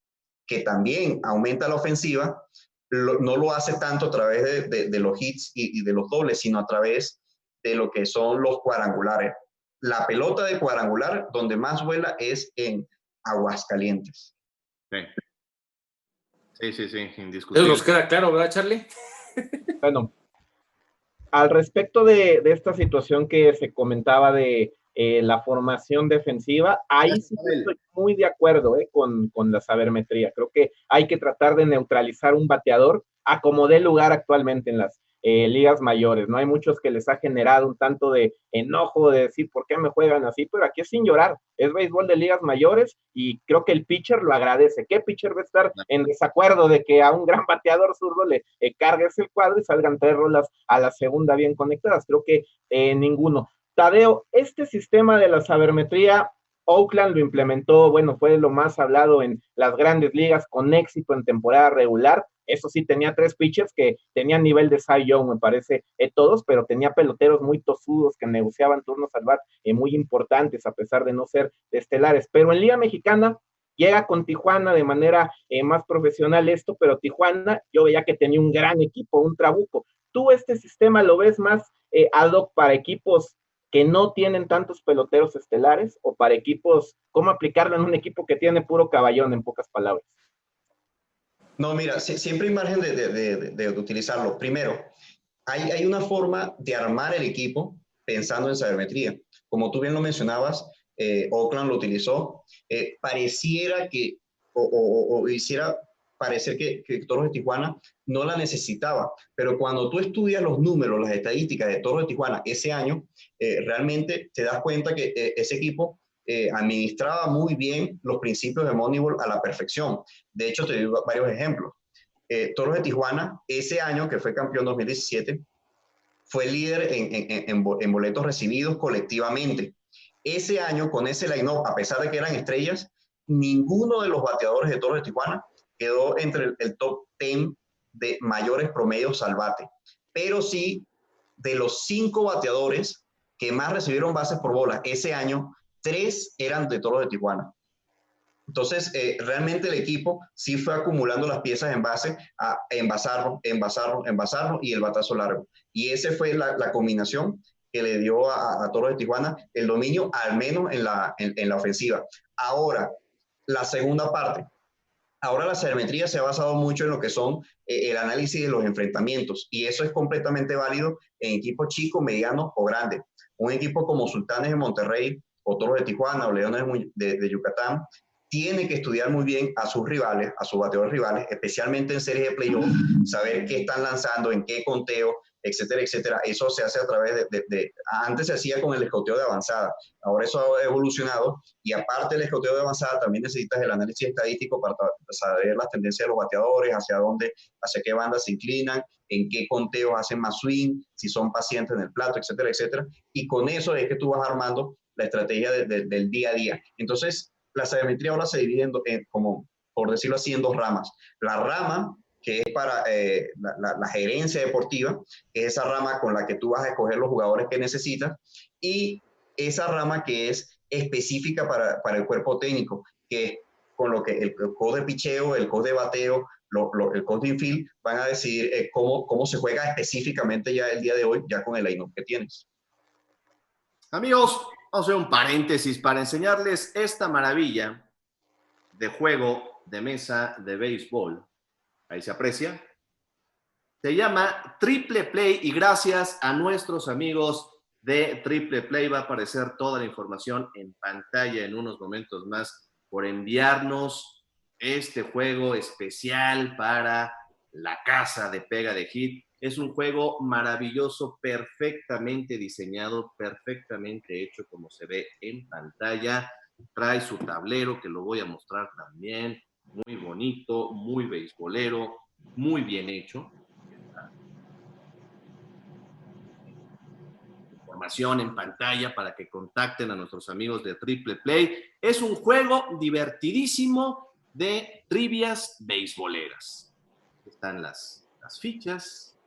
que también aumenta la ofensiva, no lo hace tanto a través de los hits y de los dobles, sino a través de lo que son los cuadrangulares. La pelota de cuadrangular donde más vuela es en Aguascalientes. Sí, Eso indiscutible. nos queda claro, ¿verdad, Charlie? Bueno, al respecto de esta situación que se comentaba de la formación defensiva, ahí sí estoy muy de acuerdo con la sabermetría. Creo que hay que tratar de neutralizar un bateador a como dé lugar actualmente en las ligas mayores. No hay muchos que les ha generado un tanto de enojo de decir por qué me juegan así, pero aquí es sin llorar. Es béisbol de ligas mayores y creo que el pitcher lo agradece. ¿Qué pitcher va a estar en desacuerdo de que a un gran bateador zurdo le cargues el cuadro y salgan 3 rolas a la segunda bien conectadas? Creo que ninguno. Tadeo, este sistema de la sabermetría, Oakland lo implementó, bueno, fue lo más hablado en las grandes ligas con éxito en temporada regular. Eso sí, tenía 3 pitchers que tenían nivel de Cy Young, me parece, todos, pero tenía peloteros muy tosudos que negociaban turnos al bat muy importantes, a pesar de no ser estelares. Pero en Liga Mexicana llega con Tijuana de manera más profesional esto, pero Tijuana yo veía que tenía un gran equipo, un trabuco. ¿Tú este sistema lo ves más ad hoc para equipos que no tienen tantos peloteros estelares o para equipos, cómo aplicarlo en un equipo que tiene puro caballón, en pocas palabras? No, mira, siempre hay margen de utilizarlo. Primero, hay una forma de armar el equipo pensando en sabermetría. Como tú bien lo mencionabas, Oakland lo utilizó. Pareciera que, o hiciera parecer que Toros de Tijuana no la necesitaba, pero cuando tú estudias los números, las estadísticas de Toros de Tijuana ese año, realmente te das cuenta que ese equipo administraba muy bien los principios de Moneyball a la perfección. De hecho, te doy varios ejemplos. Toros de Tijuana, ese año que fue campeón 2017, fue líder en boletos recibidos colectivamente. Ese año, con ese line-up, a pesar de que eran estrellas, ninguno de los bateadores de Toros de Tijuana quedó entre el top 10 de mayores promedios al bate. Pero sí, de los 5 bateadores que más recibieron bases por bola ese año, 3 eran de Toros de Tijuana. Entonces, realmente el equipo sí fue acumulando las piezas en base a envasarlo y el batazo largo. Y esa fue la combinación que le dio a Toros de Tijuana el dominio, al menos en la ofensiva. Ahora, la segunda parte. Ahora la sabermetría se ha basado mucho en lo que son el análisis de los enfrentamientos, y eso es completamente válido en equipos chicos, medianos o grandes. Un equipo como Sultanes de Monterrey o Toros de Tijuana o Leones de Yucatán tiene que estudiar muy bien a sus rivales, a sus bateadores rivales, especialmente en series de playoff, saber qué están lanzando, en qué conteo, etcétera, etcétera. Eso se hace a través antes se hacía con el escauteo de avanzada, ahora eso ha evolucionado, y aparte del escauteo de avanzada también necesitas el análisis estadístico para saber las tendencias de los bateadores, hacia qué bandas se inclinan, en qué conteos hacen más swing, si son pacientes en el plato, etcétera, etcétera. Y con eso es que tú vas armando la estrategia del día a día. Entonces, la sabermetría ahora se divide como, por decirlo así, en 2 ramas. La rama que es para la gerencia deportiva, que es esa rama con la que tú vas a escoger los jugadores que necesitas, y esa rama que es específica para el cuerpo técnico, que es con lo que el coach de picheo, el coach de bateo, el coach de infield van a decidir cómo se juega específicamente ya el día de hoy, ya con el line-up que tienes. Amigos, vamos a hacer un paréntesis para enseñarles esta maravilla de juego de mesa de béisbol. Ahí se aprecia. Se llama Triple Play, y gracias a nuestros amigos de Triple Play va a aparecer toda la información en pantalla en unos momentos más por enviarnos este juego especial para la casa de Pega de Hit. Es un juego maravilloso, perfectamente diseñado, perfectamente hecho como se ve en pantalla. Trae su tablero, que lo voy a mostrar también. Muy bonito, muy beisbolero, muy bien hecho. Información en pantalla para que contacten a nuestros amigos de Triple Play. Es un juego divertidísimo de trivias beisboleras. Están las las fichas,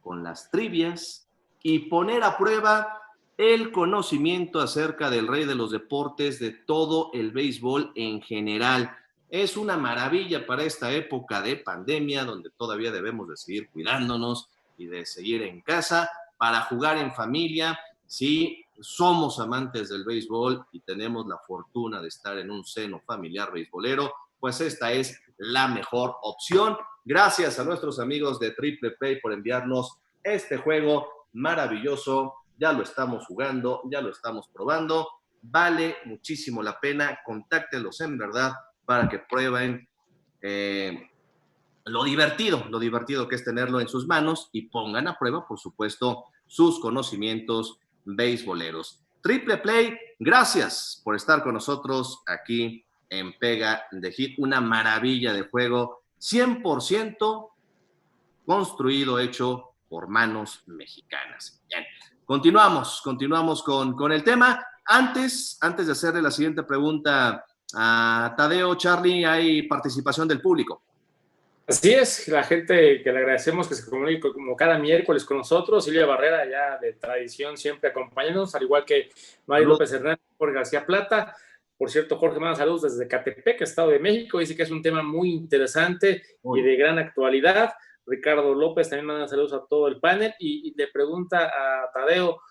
con las trivias y poner a prueba el conocimiento acerca del rey de los deportes, de todo el béisbol en general. Es una maravilla para esta época de pandemia, donde todavía debemos de seguir cuidándonos y de seguir en casa, para jugar en familia. Si somos amantes del béisbol y tenemos la fortuna de estar en un seno familiar beisbolero, pues esta es la mejor opción. Gracias a nuestros amigos de Triple Play por enviarnos este juego maravilloso. Ya lo estamos jugando, ya lo estamos probando. Vale muchísimo la pena. Contáctenlos en verdad para que prueben lo divertido que es tenerlo en sus manos y pongan a prueba, por supuesto, sus conocimientos beisboleros. Triple Play, gracias por estar con nosotros aquí en Pega de Hit. Una maravilla de juego, 100% construido, hecho por manos mexicanas. Bien, continuamos con el tema. Antes de hacerle la siguiente pregunta a Tadeo, Charlie, hay participación del público. Así es, la gente que le agradecemos que se comunique como cada miércoles con nosotros. Silvia Barrera, ya de tradición, siempre acompañándonos, al igual que Mario López Hernández, Jorge García Plata. Por cierto, Jorge manda saludos desde Catepec, Estado de México. Dice que es un tema muy interesante y de gran actualidad. Ricardo López también manda saludos a todo el panel y le pregunta a Tadeo,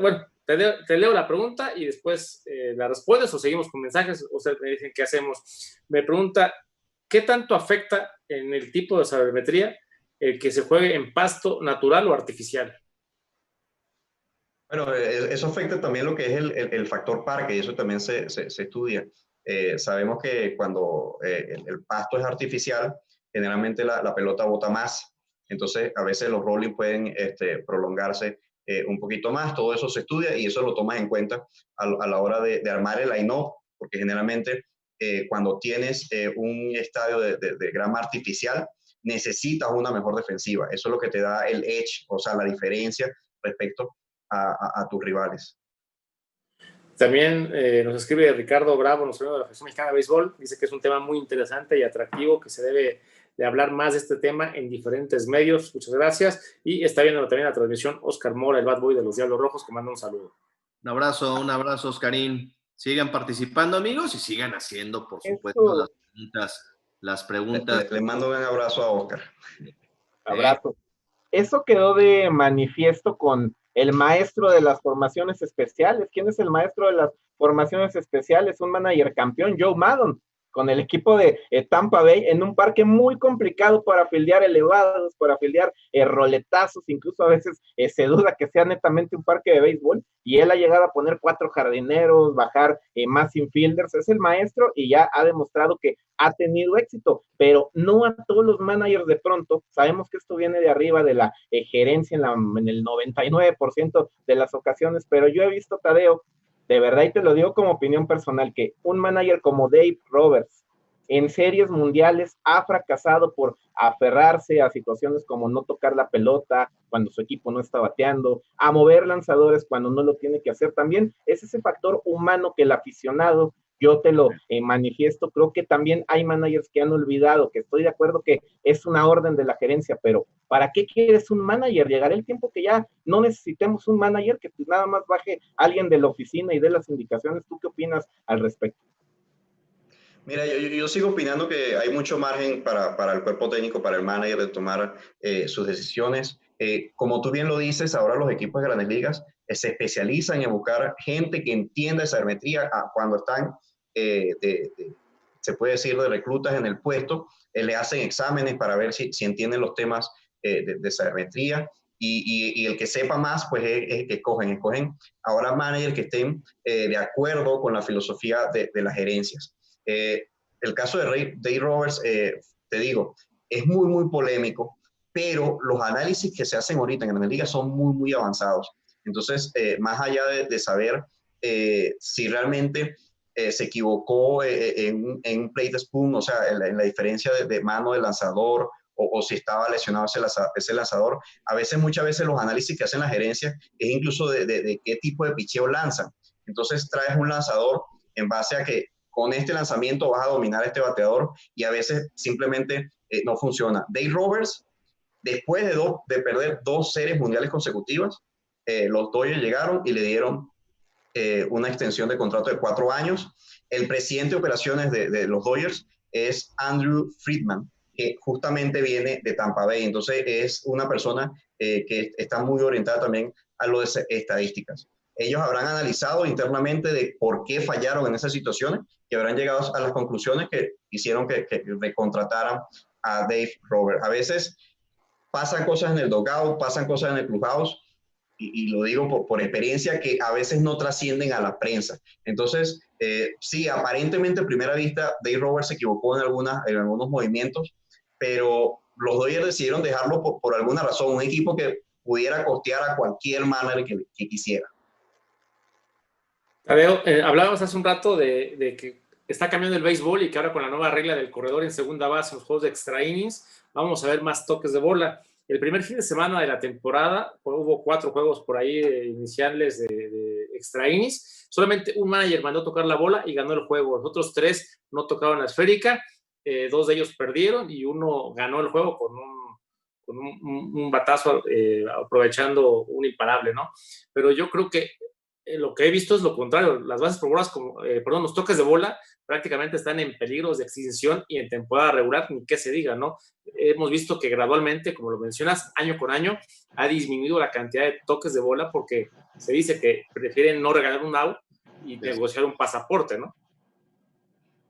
bueno, te leo la pregunta y después la respondes o seguimos con mensajes, o sea, me dicen qué hacemos. Me pregunta, ¿qué tanto afecta en el tipo de sabermetría el que se juegue en pasto natural o artificial? Bueno, eso afecta también lo que es el factor parque, y eso también se estudia. Sabemos que cuando el pasto es artificial, generalmente la pelota bota más. Entonces, a veces los rolling pueden prolongarse un poquito más. Todo eso se estudia y eso lo tomas en cuenta a la hora de armar el line-up, porque generalmente cuando tienes un estadio de grama artificial, necesitas una mejor defensiva. Eso es lo que te da el edge, o sea, la diferencia respecto a tus rivales. También nos escribe Ricardo Bravo, nuestro amigo de la Federación Mexicana de Béisbol. Dice que es un tema muy interesante y atractivo, que se debe de hablar más de este tema en diferentes medios. Muchas gracias. Y está viendo también la transmisión Oscar Mora, el bad boy de los Diablos Rojos, que manda un saludo. Un abrazo, Oscarín. Sigan participando, amigos, y sigan haciendo, por supuesto, las preguntas. Le mando un abrazo a Oscar. Abrazo. Eso quedó de manifiesto con el maestro de las formaciones especiales. ¿Quién es el maestro de las formaciones especiales? Un manager campeón, Joe Maddon, con el equipo de Tampa Bay, en un parque muy complicado para fildear elevados, para fildear roletazos, incluso a veces se duda que sea netamente un parque de béisbol, y él ha llegado a poner 4 jardineros, bajar más infielders. Es el maestro y ya ha demostrado que ha tenido éxito, pero no a todos los managers de pronto. Sabemos que esto viene de arriba de la gerencia en el 99% de las ocasiones, pero yo he visto, Tadeo, de verdad, y te lo digo como opinión personal, que un manager como Dave Roberts en series mundiales ha fracasado por aferrarse a situaciones como no tocar la pelota cuando su equipo no está bateando, a mover lanzadores cuando no lo tiene que hacer. También es ese factor humano que el aficionado, yo te lo manifiesto, creo que también hay managers que han olvidado, que estoy de acuerdo que es una orden de la gerencia, pero ¿para qué quieres un manager? Llegará el tiempo que ya no necesitemos un manager, que pues nada más baje alguien de la oficina y dé las indicaciones. ¿Tú qué opinas al respecto? Mira, yo sigo opinando que hay mucho margen para el cuerpo técnico, para el manager de tomar sus decisiones. Como tú bien lo dices, ahora los equipos de Grandes Ligas se especializan en buscar gente que entienda esa sabermetría cuando están, se puede decir, de reclutas en el puesto. Le hacen exámenes para ver si entienden los temas de sabermetría. Y el que sepa más, pues es el que escogen ahora managers que estén de acuerdo con la filosofía de las gerencias. El caso de Dave Roberts, te digo, es muy, muy polémico, pero los análisis que se hacen ahorita en Grandes Ligas son muy, muy avanzados. Entonces, más allá de saber si realmente se equivocó en un plate spoon, o sea, en la diferencia de mano del lanzador, o si estaba lesionado ese lanzador, muchas veces los análisis que hacen las gerencias es incluso de qué tipo de picheo lanzan. Entonces, traes un lanzador en base a que con este lanzamiento vas a dominar a este bateador, y a veces simplemente no funciona. Dave Roberts, después de perder 2 series mundiales consecutivas, los Dodgers llegaron y le dieron una extensión de contrato de 4 años. El presidente de operaciones de los Dodgers es Andrew Friedman, que justamente viene de Tampa Bay. Entonces es una persona que está muy orientada también a lo de estadísticas. Ellos habrán analizado internamente de por qué fallaron en esas situaciones y habrán llegado a las conclusiones que hicieron que recontrataran a Dave Roberts. A veces pasan cosas en el dugout, pasan cosas en el clubhouse, y lo digo por experiencia, que a veces no trascienden a la prensa. Entonces, sí, aparentemente a primera vista Dave Roberts se equivocó en algunos movimientos, pero los Dodgers decidieron dejarlo por alguna razón, un equipo que pudiera costear a cualquier manager que quisiera. Tadeo, hablábamos hace un rato de que está cambiando el béisbol y que ahora con la nueva regla del corredor en segunda base en los juegos de extra innings, vamos a ver más toques de bola. El primer fin de semana de la temporada hubo 4 juegos por ahí iniciales de extra innings. Solamente un manager mandó a tocar la bola y ganó el juego. Los otros 3 no tocaban la esférica. 2 de ellos perdieron y uno ganó el juego con un batazo aprovechando un imparable, ¿no? Pero yo creo que lo que he visto es lo contrario. Las bases por bolas, los toques de bola prácticamente están en peligros de extinción y en temporada regular ni qué se diga, ¿no? Hemos visto que gradualmente, como lo mencionas, año con año ha disminuido la cantidad de toques de bola porque se dice que prefieren no regalar un out y negociar un pasaporte, ¿no?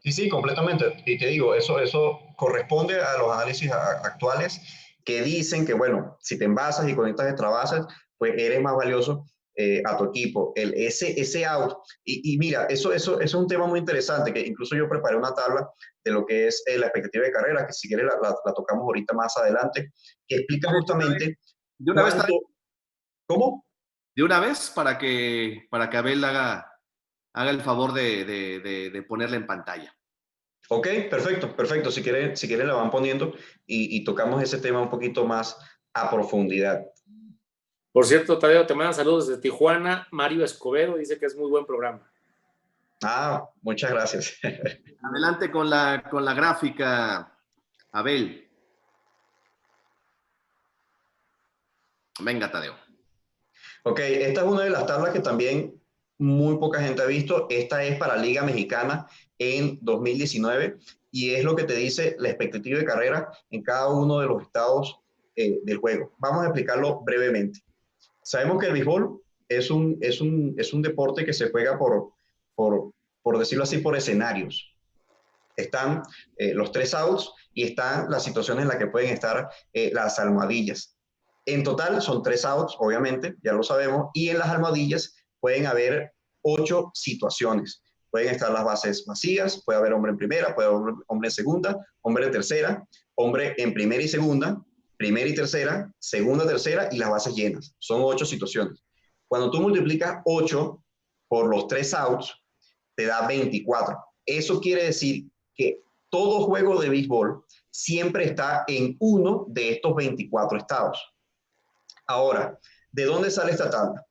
Sí, completamente. Y te digo, eso corresponde a los análisis actuales que dicen que, bueno, si te envasas y conectas extra bases, pues eres más valioso a tu equipo. Ese out. Y mira, eso es un tema muy interesante, que incluso yo preparé una tabla de lo que es la expectativa de carrera, que si quieres la tocamos ahorita más adelante, que explica justamente de una vez. ¿Cómo? De una vez, para que Abel haga el favor de ponerla en pantalla. Ok, perfecto. Si quieren la van poniendo y tocamos ese tema un poquito más a profundidad. Por cierto, Tadeo, te mandan saludos desde Tijuana. Mario Escobedo dice que es muy buen programa. Muchas gracias. Adelante con la gráfica, Abel. Venga, Tadeo. Ok, esta es una de las tablas que también muy poca gente ha visto. Esta es para Liga Mexicana en 2019 y es lo que te dice la expectativa de carrera en cada uno de los estados del juego. Vamos a explicarlo brevemente. Sabemos que el béisbol es un deporte que se juega por decirlo así, por escenarios. Están los 3 outs y están las situaciones en las que pueden estar las almohadillas. En total son 3 outs, obviamente, ya lo sabemos, y en las almohadillas pueden haber 8 situaciones. Pueden estar las bases vacías, puede haber hombre en primera, puede haber hombre en segunda, hombre en tercera, hombre en primera y segunda, primera y tercera, segunda, tercera y las bases llenas. Son 8 situaciones. Cuando tú multiplicas 8 por los 3 outs, te da 24. Eso quiere decir que todo juego de béisbol siempre está en uno de estos 24 estados. Ahora, ¿de dónde sale esta tabla?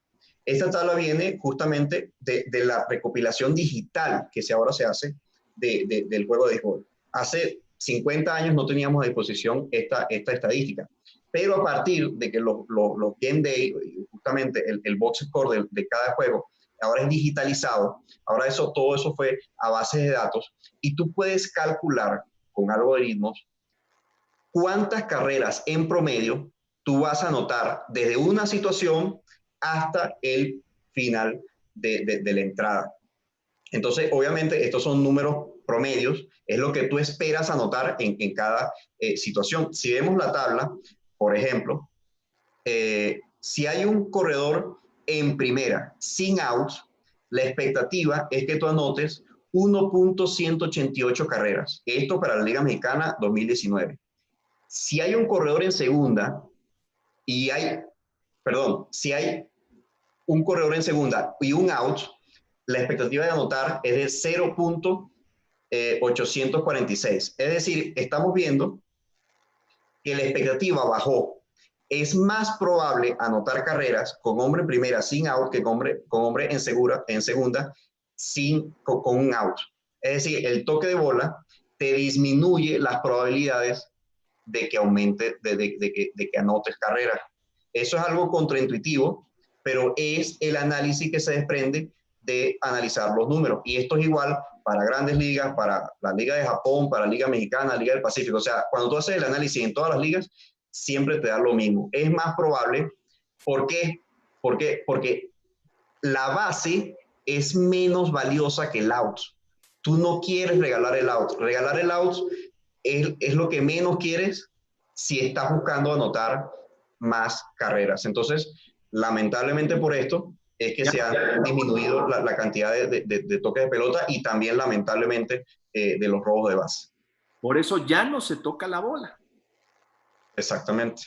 Esta tabla viene justamente de la recopilación digital que ahora se hace del juego de béisbol. Hace 50 años no teníamos a disposición esta estadística, pero a partir de que los Game Day, justamente el box score de cada juego, ahora es digitalizado, ahora todo eso fue a base de datos, y tú puedes calcular con algoritmos cuántas carreras en promedio tú vas a anotar desde una situación hasta el final de la entrada. Entonces, obviamente, estos son números promedios, es lo que tú esperas anotar en cada situación. Si vemos la tabla, por ejemplo, si hay un corredor en primera sin outs, la expectativa es que tú anotes 1.188 carreras. Esto para la Liga Mexicana 2019. Si hay un corredor en segunda si hay un corredor en segunda y un out, la expectativa de anotar es de 0.846. Es decir, estamos viendo que la expectativa bajó. Es más probable anotar carreras con hombre en primera sin out que con hombre en segunda con un out. Es decir, el toque de bola te disminuye las probabilidades de que aumente, de que anotes carreras. Eso es algo contraintuitivo, pero es el análisis que se desprende de analizar los números. Y esto es igual para grandes ligas, para la Liga de Japón, para la Liga Mexicana, la Liga del Pacífico. O sea, cuando tú haces el análisis en todas las ligas, siempre te da lo mismo. Es más probable. ¿Por qué? Porque la base es menos valiosa que el out. Tú no quieres regalar el out. Regalar el out es lo que menos quieres si estás buscando anotar más carreras. Entonces, lamentablemente por esto es que se ha disminuido la cantidad de toques de pelota y también lamentablemente de los robos de base. Por eso ya no se toca la bola. Exactamente.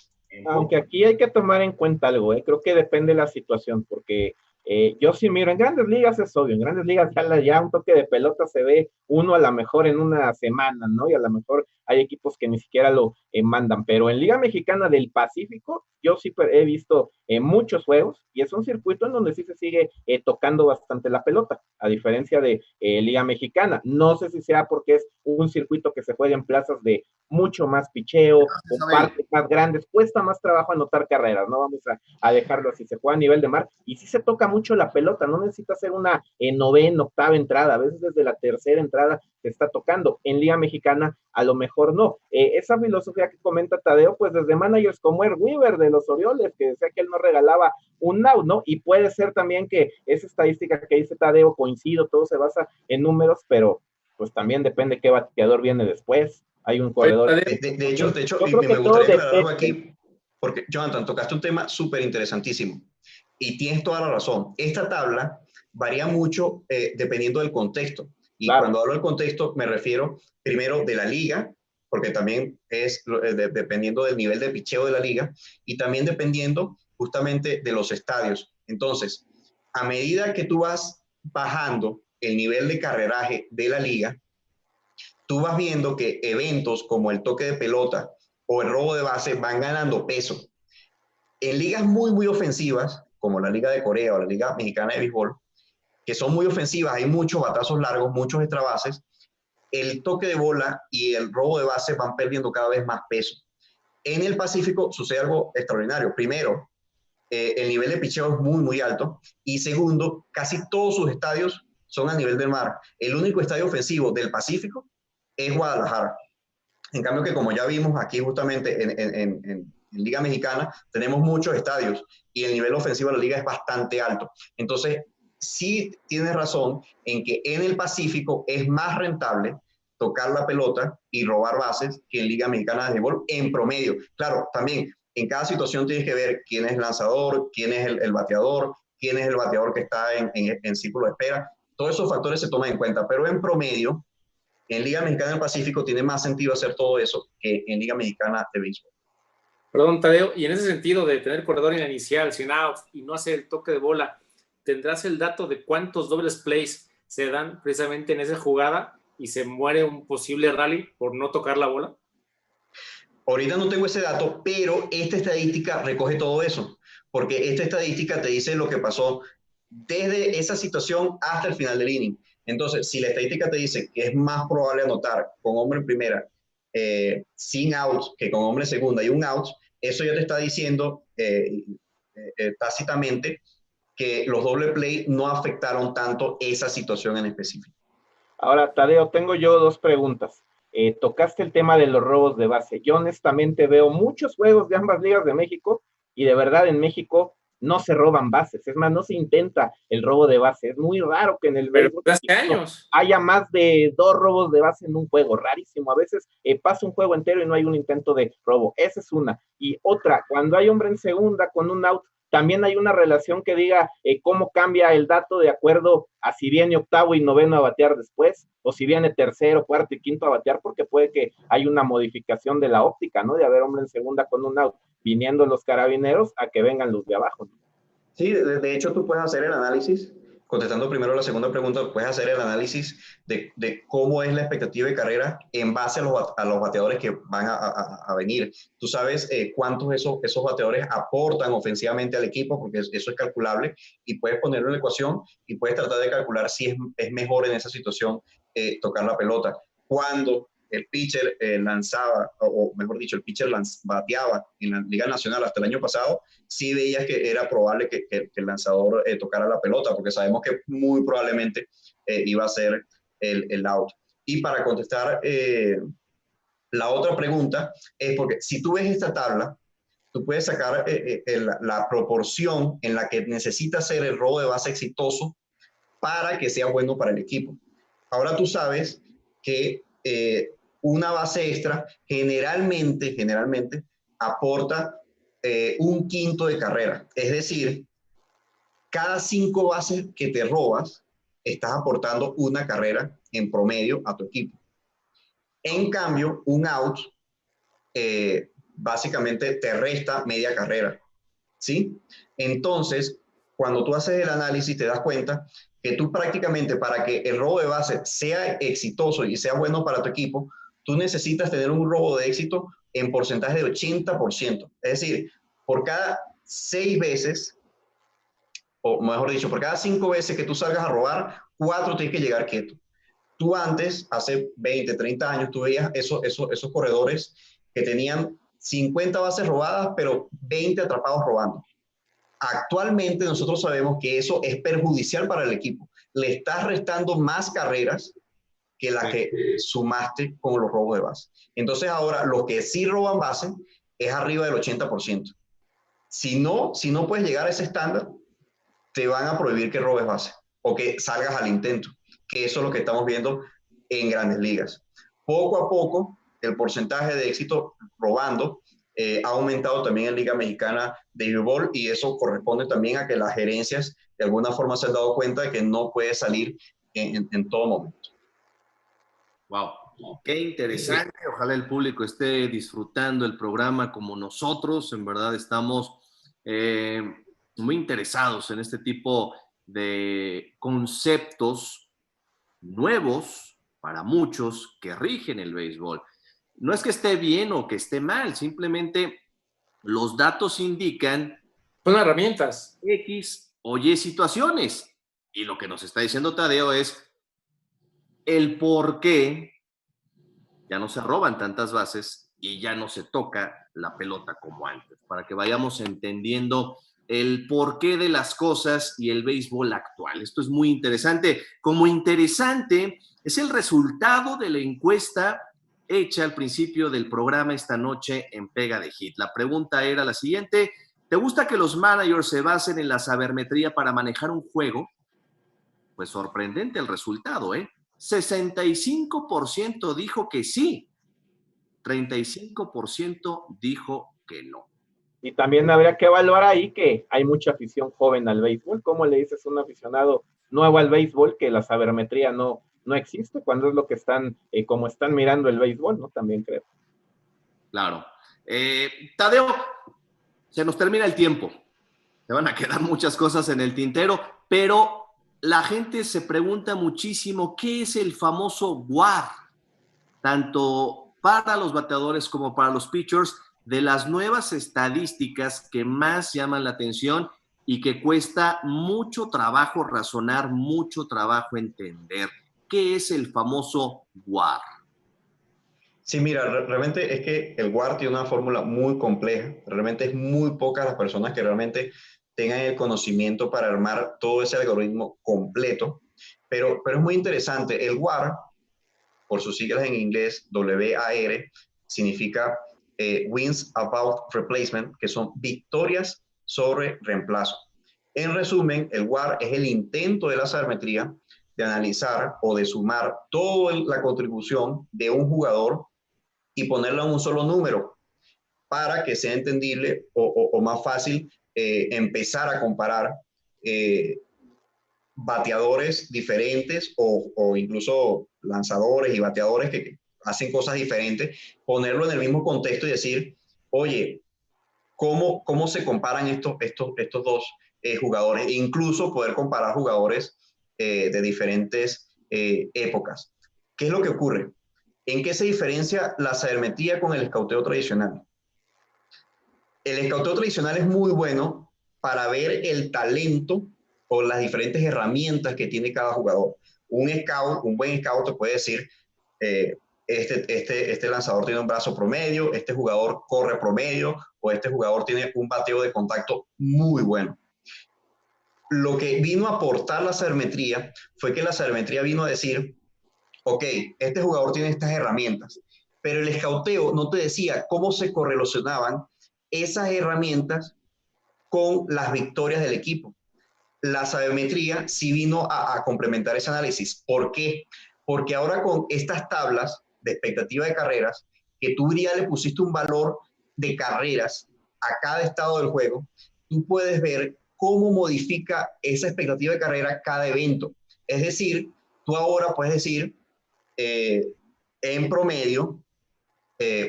Aunque aquí hay que tomar en cuenta algo, creo que depende de la situación, porque yo sí miro, en grandes ligas es obvio, en grandes ligas ya un toque de pelota se ve uno a lo mejor en una semana, ¿no? Y a lo mejor hay equipos que ni siquiera lo mandan, pero en Liga Mexicana del Pacífico, yo sí he visto muchos juegos y es un circuito en donde sí se sigue tocando bastante la pelota, a diferencia de Liga Mexicana. No sé si sea porque es un circuito que se juega en plazas de mucho más picheo, con partes más grandes, cuesta más trabajo anotar carreras, no vamos a dejarlo así, se juega a nivel de mar y sí se toca mucho la pelota, no necesita hacer una novena, octava entrada, a veces desde la tercera entrada se está tocando. En Liga Mexicana a lo mejor no. Esa filosofía que comenta Tadeo, pues desde managers como Ed Weaver de los Orioles, que decía que él no regalaba un out, ¿no? Y puede ser también que esa estadística que dice Tadeo, coincido, todo se basa en números, pero pues también depende qué bateador viene después. Hay un corredor. De hecho, y me gustaría aclararlo aquí, porque Jonathan, tocaste un tema súper interesantísimo y tienes toda la razón. Esta tabla varía mucho dependiendo del contexto. Y claro, cuando hablo del contexto me refiero primero de la liga, porque también es dependiendo del nivel de picheo de la liga y también dependiendo justamente de los estadios. Entonces, a medida que tú vas bajando el nivel de carreraje de la liga, tú vas viendo que eventos como el toque de pelota o el robo de base van ganando peso. En ligas muy, muy ofensivas, como la Liga de Corea o la Liga Mexicana de Béisbol, que son muy ofensivas, hay muchos batazos largos, muchos extra bases, el toque de bola y el robo de base van perdiendo cada vez más peso. En el Pacífico sucede algo extraordinario. Primero, el nivel de picheo es muy, muy alto. Y segundo, casi todos sus estadios son a nivel del mar. El único estadio ofensivo del Pacífico es Guadalajara. En cambio que como ya vimos aquí justamente en Liga Mexicana, tenemos muchos estadios y el nivel ofensivo de la liga es bastante alto. Entonces, sí tienes razón en que en el Pacífico es más rentable tocar la pelota y robar bases que en Liga Mexicana de Béisbol en promedio. Claro, también en cada situación tienes que ver quién es el lanzador, quién es el bateador, quién es el bateador que está en círculo de espera. Todos esos factores se toman en cuenta, pero en promedio, en Liga Mexicana del Pacífico tiene más sentido hacer todo eso que en Liga Mexicana de Béisbol. Perdón, Tadeo, y en ese sentido de tener corredor en la inicial, sin out y no hacer el toque de bola, ¿tendrás el dato de cuántos dobles plays se dan precisamente en esa jugada y se muere un posible rally por no tocar la bola? Ahorita no tengo ese dato, pero esta estadística recoge todo eso, porque esta estadística te dice lo que pasó desde esa situación hasta el final del inning. Entonces, si la estadística te dice que es más probable anotar con hombre en primera sin outs que con hombre en segunda y un out, eso ya te está diciendo tácitamente que los doble play no afectaron tanto esa situación en específico. Ahora, Tadeo, tengo yo dos preguntas. Tocaste el tema de los robos de base. Yo honestamente veo muchos juegos de ambas ligas de México y de verdad en México no se roban bases, es más, no se intenta el robo de base, es muy raro que en el béisbol hace años haya más de 2 robos de base en un juego, rarísimo, a veces pasa un juego entero y no hay un intento de robo, esa es una, y otra, cuando hay hombre en segunda con un out, también hay una relación que diga cómo cambia el dato de acuerdo a si viene octavo y noveno a batear después, o si viene tercero, cuarto y quinto a batear, porque puede que hay una modificación de la óptica, ¿no? De haber hombre en segunda con un out, viniendo los carabineros a que vengan los de abajo, ¿no? Sí, de hecho tú puedes hacer el análisis, contestando primero la segunda pregunta, puedes hacer el análisis de cómo es la expectativa de carrera en base a los bateadores que van a venir. Tú sabes cuántos esos bateadores aportan ofensivamente al equipo, porque eso es calculable, y puedes ponerlo en la ecuación y puedes tratar de calcular si es mejor en esa situación tocar la pelota. Cuando el pitcher lanzaba, o mejor dicho, el pitcher bateaba en la Liga Nacional hasta el año pasado, sí veías que era probable que el lanzador tocara la pelota, porque sabemos que muy probablemente iba a ser el out. Y para contestar la otra pregunta, es porque si tú ves esta tabla, tú puedes sacar la proporción en la que necesita ser el robo de base exitoso para que sea bueno para el equipo. Ahora tú sabes que una base extra generalmente aporta un quinto de carrera. Es decir, cada 5 bases que te robas, estás aportando una carrera en promedio a tu equipo. En cambio, un out básicamente te resta media carrera, ¿sí? Entonces, cuando tú haces el análisis, te das cuenta que tú prácticamente, para que el robo de base sea exitoso y sea bueno para tu equipo, tú necesitas tener un robo de éxito en porcentaje de 80%. Es decir, por cada 6 veces, o mejor dicho, por cada 5 veces que tú salgas a robar, 4 tienes que llegar quieto. Tú antes, hace 20, 30 años, tú veías esos corredores que tenían 50 bases robadas, pero 20 atrapados robando. Actualmente nosotros sabemos que eso es perjudicial para el equipo. Le estás restando más carreras que las que sumaste con los robos de base. Entonces ahora los que sí roban base es arriba del 80%. Si no puedes llegar a ese estándar, te van a prohibir que robes base o que salgas al intento, que eso es lo que estamos viendo en Grandes Ligas. Poco a poco, el porcentaje de éxito robando ha aumentado también en Liga Mexicana de Béisbol, y eso corresponde también a que las gerencias de alguna forma se han dado cuenta de que no puede salir en todo momento. Wow, qué interesante. Ojalá el público esté disfrutando el programa como nosotros. En verdad estamos muy interesados en este tipo de conceptos nuevos para muchos que rigen el béisbol. No es que esté bien o que esté mal, simplemente los datos indican son herramientas. X o Y situaciones. Y lo que nos está diciendo Tadeo es el por qué ya no se roban tantas bases y ya no se toca la pelota como antes, para que vayamos entendiendo el porqué de las cosas y el béisbol actual. Esto es muy interesante. Como interesante es el resultado de la encuesta hecha al principio del programa esta noche en Pega de Hit. La pregunta era la siguiente: ¿te gusta que los managers se basen en la sabermetría para manejar un juego? Pues sorprendente el resultado, ¿eh? 65% dijo que sí, 35% dijo que no. Y también habría que evaluar ahí que hay mucha afición joven al béisbol. ¿Cómo le dices a un aficionado nuevo al béisbol que la sabermetría no existe cuando es lo que están, como están mirando el béisbol, ¿no? También creo. Claro. Tadeo, se nos termina el tiempo. Se van a quedar muchas cosas en el tintero, pero la gente se pregunta muchísimo qué es el famoso WAR, tanto para los bateadores como para los pitchers, de las nuevas estadísticas que más llaman la atención y que cuesta mucho trabajo razonar, mucho trabajo entender. ¿Qué es el famoso WAR? Sí, mira, realmente es que el WAR tiene una fórmula muy compleja. Realmente es muy pocas las personas que realmente tengan el conocimiento para armar todo ese algoritmo completo. Pero es muy interesante. El WAR, por sus siglas en inglés, WAR, significa Wins Above Replacement, que son victorias sobre reemplazo. En resumen, el WAR es el intento de la sabermetría de analizar o de sumar toda la contribución de un jugador y ponerlo en un solo número para que sea entendible o más fácil empezar a comparar bateadores diferentes o incluso lanzadores y bateadores que hacen cosas diferentes, ponerlo en el mismo contexto y decir, oye, ¿cómo se comparan estos dos jugadores? E incluso poder comparar jugadores de diferentes épocas. ¿Qué es lo que ocurre? ¿En qué se diferencia la sabermetría con el escauteo tradicional? El escauteo tradicional es muy bueno para ver el talento o las diferentes herramientas que tiene cada jugador. Un buen scout te puede decir, este lanzador tiene un brazo promedio, este jugador corre promedio, o este jugador tiene un bateo de contacto muy bueno. Lo que vino a aportar la sabermetría fue que la sabermetría vino a decir, ok, este jugador tiene estas herramientas, pero el escauteo no te decía cómo se correlacionaban esas herramientas con las victorias del equipo. La sabermetría sí vino a complementar ese análisis. ¿Por qué? Porque ahora con estas tablas de expectativa de carreras, que tú ya le pusiste un valor de carreras a cada estado del juego, tú puedes ver cómo modifica esa expectativa de carrera cada evento. Es decir, tú ahora puedes decir, en promedio,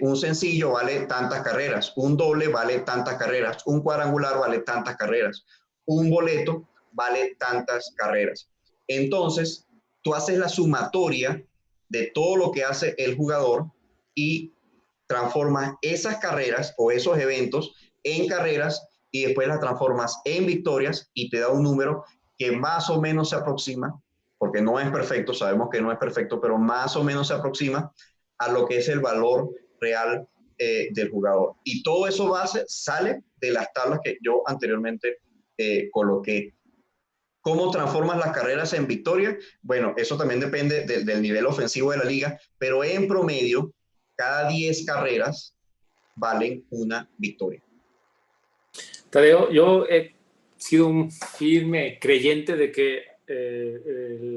un sencillo vale tantas carreras, un doble vale tantas carreras, un cuadrangular vale tantas carreras, un boleto vale tantas carreras. Entonces, tú haces la sumatoria de todo lo que hace el jugador y transformas esas carreras o esos eventos en carreras y después las transformas en victorias y te da un número que más o menos se aproxima, porque no es perfecto, sabemos que no es perfecto, pero más o menos se aproxima a lo que es el valor real del jugador. Y todo eso sale de las tablas que yo anteriormente coloqué. ¿Cómo transformas las carreras en victoria? Bueno, eso también depende del nivel ofensivo de la liga, pero en promedio, cada 10 carreras valen una victoria. Tadeo, yo he sido un firme creyente de que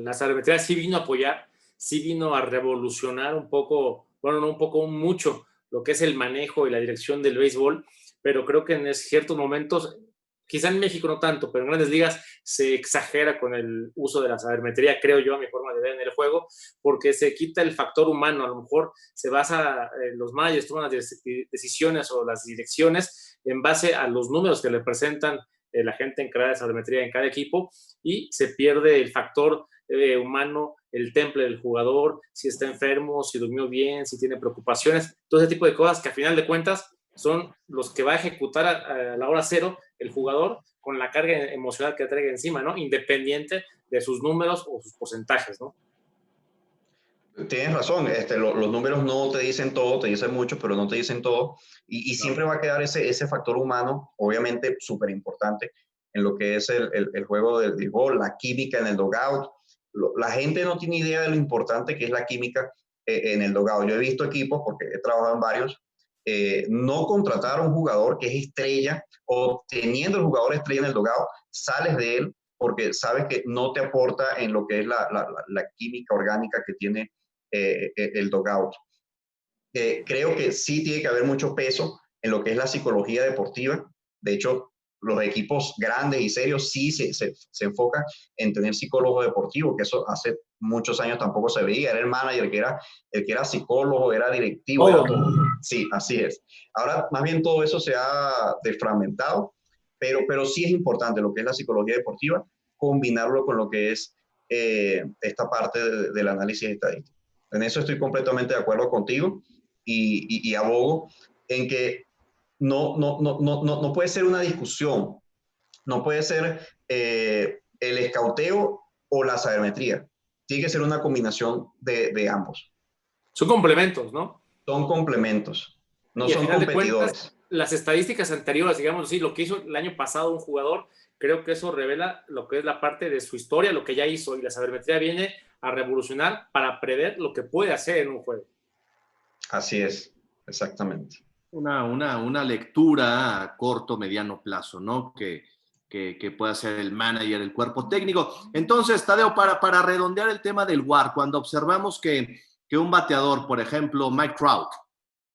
la sabermetría sí vino a apoyar, sí vino a revolucionar un poco, bueno, no un poco, mucho, lo que es el manejo y la dirección del béisbol, pero creo que en ciertos momentos, quizá en México no tanto, pero en grandes ligas se exagera con el uso de la sabermetría, creo yo, a mi forma de ver en el juego, porque se quita el factor humano. A lo mejor se basa, los managers toman las decisiones o las direcciones en base a los números que le presentan la gente encargada de sabermetría en cada equipo, y se pierde el factor humano, el temple del jugador, si está enfermo, si durmió bien, si tiene preocupaciones, todo ese tipo de cosas que a final de cuentas son los que va a ejecutar a la hora cero el jugador con la carga emocional que traiga encima, ¿no? Independiente de sus números o sus porcentajes, ¿no? Tienes razón, los números no te dicen todo, te dicen mucho, pero no te dicen todo, y siempre va a quedar ese factor humano, obviamente súper importante en lo que es el juego del béisbol, la química en el dugout. La gente no tiene idea de lo importante que es la química en el dugout. Yo he visto equipos, porque he trabajado en varios, no contratar a un jugador que es estrella, o teniendo el jugador estrella en el dugout, sales de él porque sabes que no te aporta en lo que es la química orgánica que tiene el dugout. Creo que sí tiene que haber mucho peso en lo que es la psicología deportiva. De hecho, los equipos grandes y serios sí se enfocan en tener psicólogo deportivo, que eso hace muchos años tampoco se veía. Era el manager el que era psicólogo, era directivo, era todo. Sí, así es. Ahora, más bien todo eso se ha desfragmentado, pero sí es importante lo que es la psicología deportiva, combinarlo con lo que es esta parte del análisis estadístico. En eso estoy completamente de acuerdo contigo y abogo en que no puede ser una discusión, no puede ser el escauteo o la sabermetría. Tiene que ser una combinación de ambos. Son complementos, ¿no? Son complementos, no y son competidores. Cuentas, las estadísticas anteriores, digamos así, lo que hizo el año pasado un jugador, creo que eso revela lo que es la parte de su historia, lo que ya hizo, y la sabermetría viene a revolucionar para prever lo que puede hacer en un juego. Así es, exactamente. Una lectura a corto, mediano plazo, ¿no? Que pueda ser el manager, el cuerpo técnico. Entonces, Tadeo, para redondear el tema del WAR, cuando observamos que un bateador, por ejemplo, Mike Trout,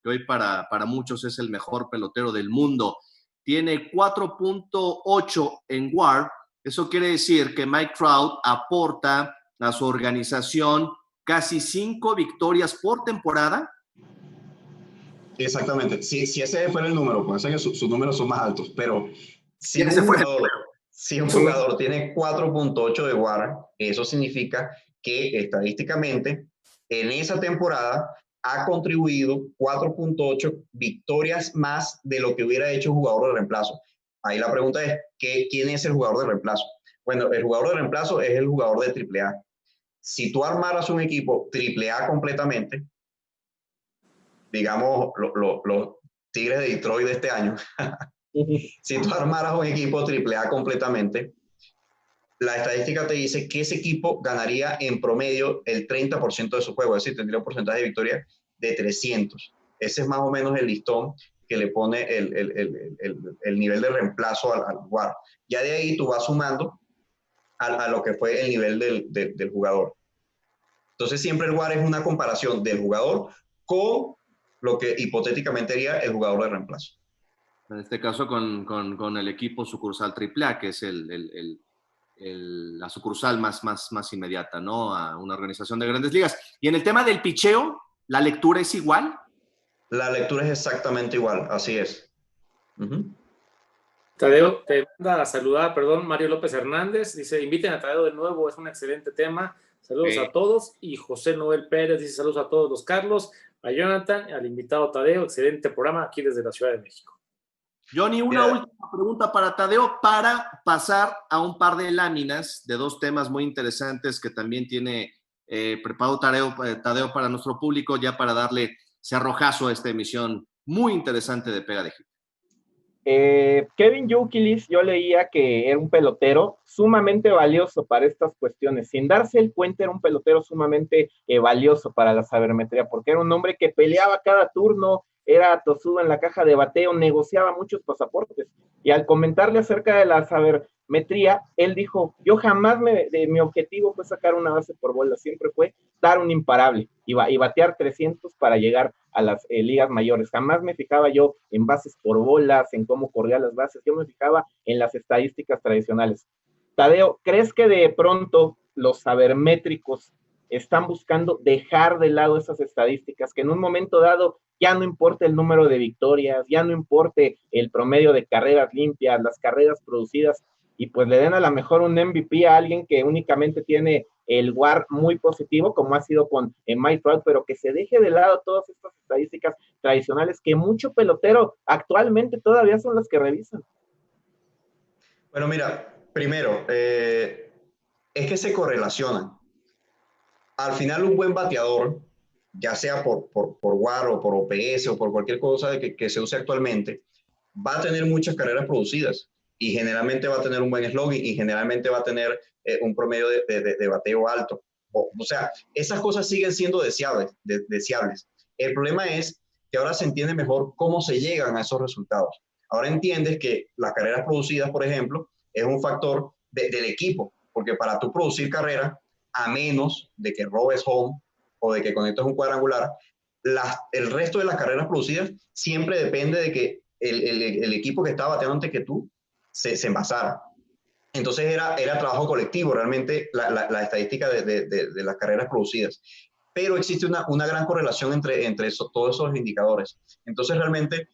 que hoy para muchos es el mejor pelotero del mundo, tiene 4.8 en WAR, eso quiere decir que Mike Trout aporta a su organización casi 5 victorias por temporada. Exactamente. Si ese fuera el número, puede ser que sus números son más altos, pero si un jugador tiene 4.8 de WAR, eso significa que estadísticamente en esa temporada ha contribuido 4.8 victorias más de lo que hubiera hecho un jugador de reemplazo. Ahí la pregunta es, ¿quién es el jugador de reemplazo? Bueno, el jugador de reemplazo es el jugador de AAA. Si tú armaras un equipo AAA completamente, digamos, los Tigres de Detroit de este año, si tú armaras un equipo AAA completamente, la estadística te dice que ese equipo ganaría en promedio el 30% de su juego, es decir, tendría un porcentaje de victoria de 300. Ese es más o menos el listón que le pone el nivel de reemplazo al jugador. Ya de ahí tú vas sumando a lo que fue el nivel del jugador. Entonces siempre el WAR es una comparación del jugador con lo que hipotéticamente haría el jugador de reemplazo. En este caso con el equipo sucursal AAA, que es la sucursal más inmediata, ¿no? A una organización de Grandes Ligas. Y en el tema del picheo, ¿la lectura es igual? La lectura es exactamente igual, así es. Tadeo, te manda a saludar, Mario López Hernández, dice, inviten a Tadeo de nuevo, es un excelente tema. Saludos a todos. Y José Noel Pérez dice, saludos a todos los Carlos, a Jonathan, al invitado Tadeo, excelente programa aquí desde la Ciudad de México. Johnny, una última pregunta para Tadeo, para pasar a un par de láminas de dos temas muy interesantes que también tiene preparado Tadeo para nuestro público, ya para darle cerrojazo a esta emisión muy interesante de Pega de Hit. Kevin Youkilis, yo leía que era un pelotero sumamente valioso para estas cuestiones. Sin darse el cuenta, era un pelotero sumamente valioso para la sabermetría, porque era un hombre que peleaba cada turno, era tosudo en la caja de bateo, negociaba muchos pasaportes. Y al comentarle acerca de la sabermetría, él dijo, yo jamás mi objetivo fue sacar una base por bola, siempre fue dar un imparable y batear 300 para llegar a las ligas mayores. Jamás me fijaba yo en bases por bolas, en cómo corría las bases, yo me fijaba en las estadísticas tradicionales. Tadeo, ¿crees que de pronto los sabermétricos están buscando dejar de lado esas estadísticas, que en un momento dado ya no importa el número de victorias, ya no importe el promedio de carreras limpias, las carreras producidas, y pues le den a lo mejor un MVP a alguien que únicamente tiene el WAR muy positivo, como ha sido con Mike Trout, pero que se deje de lado todas estas estadísticas tradicionales que mucho pelotero actualmente todavía son las que revisan? Bueno, mira, primero, es que se correlacionan. Al final, un buen bateador, ya sea por WAR o por OPS o por cualquier cosa que se use actualmente, va a tener muchas carreras producidas y generalmente va a tener un buen slogan y generalmente va a tener un promedio de bateo alto. O sea, esas cosas siguen siendo deseables. El problema es que ahora se entiende mejor cómo se llegan a esos resultados. Ahora entiendes que las carreras producidas, por ejemplo, es un factor del equipo, porque para tú producir carreras, a menos de que robes home o de que conectes un cuadrangular, el resto de las carreras producidas siempre depende de que el equipo que estaba bateando antes que tú se envasara. Entonces era trabajo colectivo realmente la estadística de las carreras producidas. Pero existe una gran correlación entre todos esos indicadores. Entonces realmente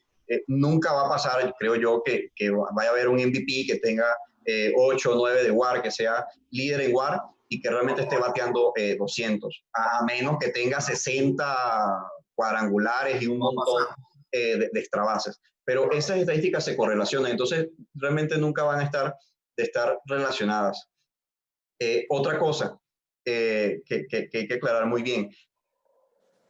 nunca va a pasar, creo yo, que vaya a haber un MVP que tenga 8 o 9 de WAR, que sea líder en WAR y que realmente esté bateando 200, a menos que tenga 60 cuadrangulares y un montón de extra bases. Pero esas estadísticas se correlacionan, entonces realmente nunca van a estar relacionadas. Otra cosa que hay que aclarar muy bien,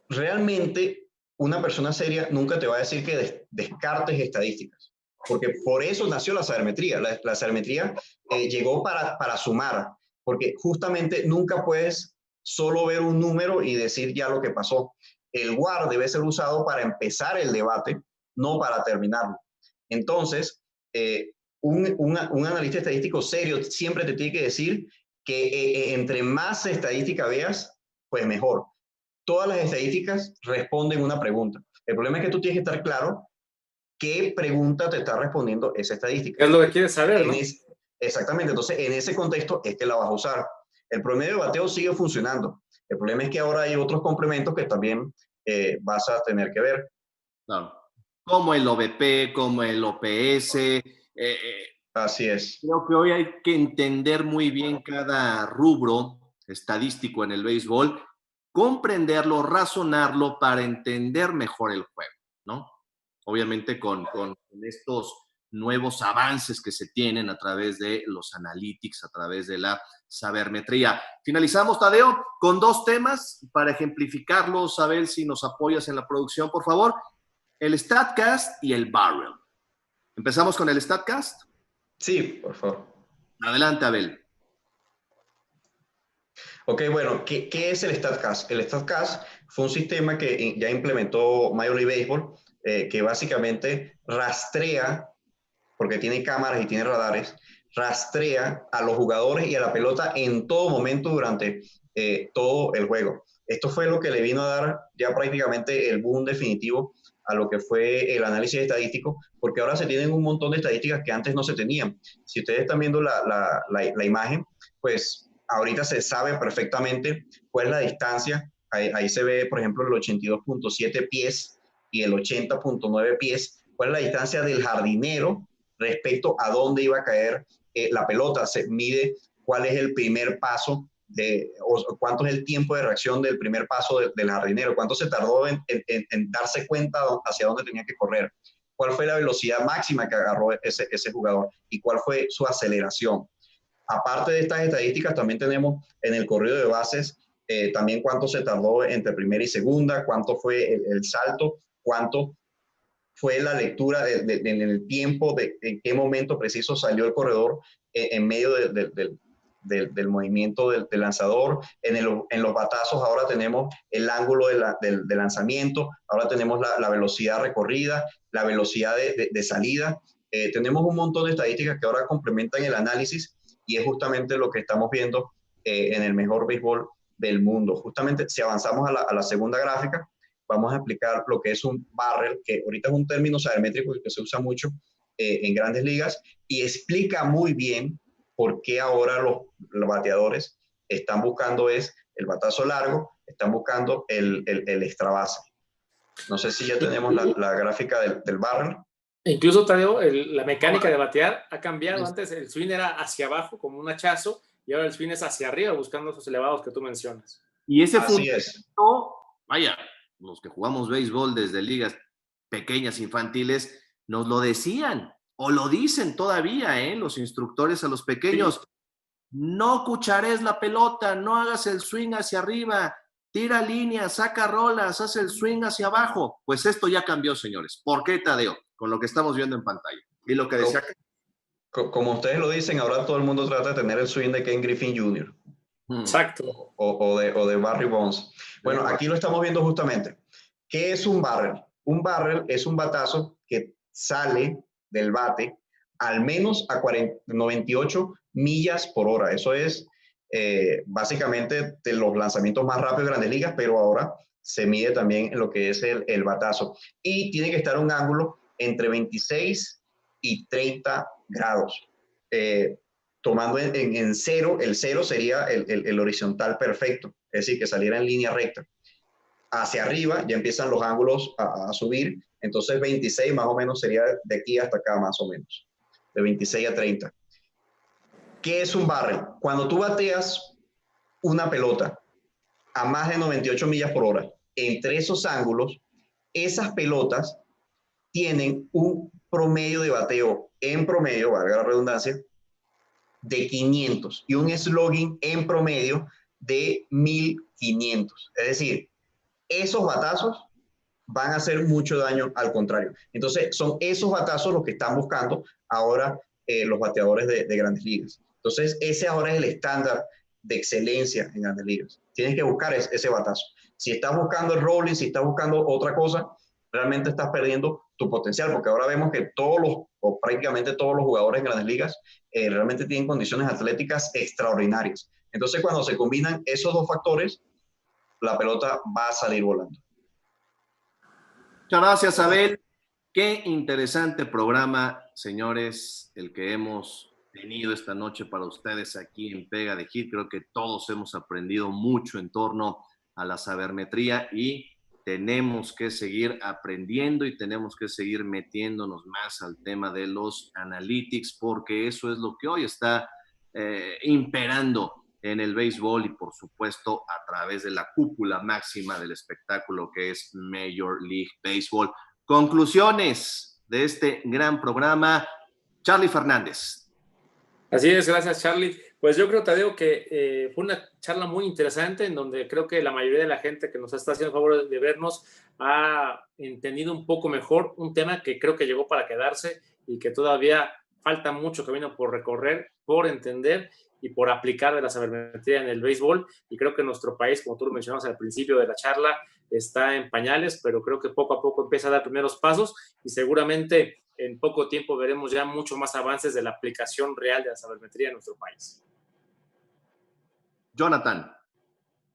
realmente una persona seria nunca te va a decir que descartes estadísticas, porque por eso nació la sabermetría. La sabermetría llegó para sumar, porque justamente nunca puedes solo ver un número y decir ya lo que pasó. El WAR debe ser usado para empezar el debate, no para terminarlo. Entonces, un analista estadístico serio siempre te tiene que decir que entre más estadística veas, pues mejor. Todas las estadísticas responden una pregunta. El problema es que tú tienes que estar claro qué pregunta te está respondiendo esa estadística. ¿Qué es lo que quieres saber, no? Exactamente. Entonces, en ese contexto es que la vas a usar. El promedio de bateo sigue funcionando. El problema es que ahora hay otros complementos que también vas a tener que ver. Claro. Como el OBP, como el OPS. Así es. Creo que hoy hay que entender muy bien cada rubro estadístico en el béisbol, comprenderlo, razonarlo para entender mejor el juego, ¿no? Obviamente con estos nuevos avances que se tienen a través de los analytics, a través de la sabermetría. Finalizamos, Tadeo, con 2 temas para ejemplificarlos. Abel, si nos apoyas en la producción, por favor. El StatCast y el Barrel. ¿Empezamos con el StatCast? Sí, por favor. Adelante, Abel. Ok, bueno, ¿qué es el StatCast? El StatCast fue un sistema que ya implementó Major League Baseball, que básicamente rastrea, porque tiene cámaras y tiene radares, rastrea a los jugadores y a la pelota en todo momento durante todo el juego. Esto fue lo que le vino a dar ya prácticamente el boom definitivo a lo que fue el análisis estadístico, porque ahora se tienen un montón de estadísticas que antes no se tenían. Si ustedes están viendo la imagen, pues ahorita se sabe perfectamente cuál es la distancia. Ahí se ve, por ejemplo, el 82.7 pies y el 80.9 pies. ¿Cuál es la distancia del jardinero respecto a dónde iba a caer la pelota? Se mide cuál es el primer paso, o cuánto es el tiempo de reacción del primer paso del jardinero, cuánto se tardó en darse cuenta hacia dónde tenía que correr, cuál fue la velocidad máxima que agarró ese jugador y cuál fue su aceleración. Aparte de estas estadísticas, también tenemos en el corrido de bases también cuánto se tardó entre primera y segunda, cuánto fue el salto, cuánto fue la lectura en el tiempo, en qué momento preciso salió el corredor en medio del movimiento del lanzador. En los batazos ahora tenemos el ángulo del lanzamiento, ahora tenemos la velocidad recorrida, la velocidad de salida. Tenemos un montón de estadísticas que ahora complementan el análisis y es justamente lo que estamos viendo en el mejor béisbol del mundo. Justamente si avanzamos a la segunda gráfica, vamos a explicar lo que es un barrel, que ahorita es un término sabermétrico que se usa mucho en grandes ligas y explica muy bien por qué ahora los bateadores están buscando el batazo largo, están buscando el extra base. No sé si ya tenemos la gráfica del barrel. Incluso, Tadeo, la mecánica de batear ha cambiado. Antes el swing era hacia abajo como un hachazo y ahora el swing es hacia arriba buscando esos elevados que tú mencionas. Y ese Así es. Vaya, los que jugamos béisbol desde ligas pequeñas infantiles nos lo decían o lo dicen todavía, los instructores a los pequeños. Sí. No cuchares la pelota, no hagas el swing hacia arriba, tira líneas, saca rolas, haz el swing hacia abajo. Pues esto ya cambió, señores. ¿Por qué, Tadeo? Con lo que estamos viendo en pantalla. Y lo que decía... Como ustedes lo dicen, ahora todo el mundo trata de tener el swing de Ken Griffey Jr. Exacto. O de Barry Bonds. Bueno, aquí lo estamos viendo justamente. ¿Qué es un barrel? Un barrel es un batazo que sale del bate al menos a 98 millas por hora. Eso es básicamente de los lanzamientos más rápidos de Grandes Ligas, pero ahora se mide también en lo que es el batazo. Y tiene que estar un ángulo entre 26 y 30 grados. Tomando en cero, el cero sería el horizontal perfecto, es decir, que saliera en línea recta. Hacia arriba ya empiezan los ángulos a subir, entonces 26 más o menos sería de aquí hasta acá más o menos, de 26 a 30. ¿Qué es un barrel? Cuando tú bateas una pelota a más de 98 millas por hora, entre esos ángulos, esas pelotas tienen un promedio de bateo en promedio, valga la redundancia, de 500 y un slugging en promedio de 1500. Es decir, esos batazos van a hacer mucho daño al contrario. Entonces, son esos batazos los que están buscando ahora los bateadores de Grandes Ligas. Entonces, ese ahora es el estándar de excelencia en Grandes Ligas. Tienes que buscar ese batazo. Si estás buscando el rolling, si estás buscando otra cosa, realmente estás perdiendo tu potencial, porque ahora vemos que o prácticamente todos los jugadores en Grandes Ligas realmente tienen condiciones atléticas extraordinarias. Entonces, cuando se combinan esos dos factores, la pelota va a salir volando. Muchas gracias, Abel. Qué interesante programa, señores, el que hemos tenido esta noche para ustedes aquí en Pega de Hit. Creo que todos hemos aprendido mucho en torno a la sabermetría y tenemos que seguir aprendiendo y tenemos que seguir metiéndonos más al tema de los analytics, porque eso es lo que hoy está imperando en el béisbol y, por supuesto, a través de la cúpula máxima del espectáculo que es Major League Baseball. Conclusiones de este gran programa. Charlie Fernández. Así es, gracias Charlie. Pues yo creo, Tadeo, que fue una charla muy interesante en donde creo que la mayoría de la gente que nos está haciendo el favor de vernos ha entendido un poco mejor un tema que creo que llegó para quedarse y que todavía falta mucho camino por recorrer, por entender y por aplicar de la sabermetría en el béisbol. Y creo que nuestro país, como tú lo mencionabas al principio de la charla, está en pañales, pero creo que poco a poco empieza a dar primeros pasos y seguramente en poco tiempo veremos ya mucho más avances de la aplicación real de la sabermetría en nuestro país. Jonathan.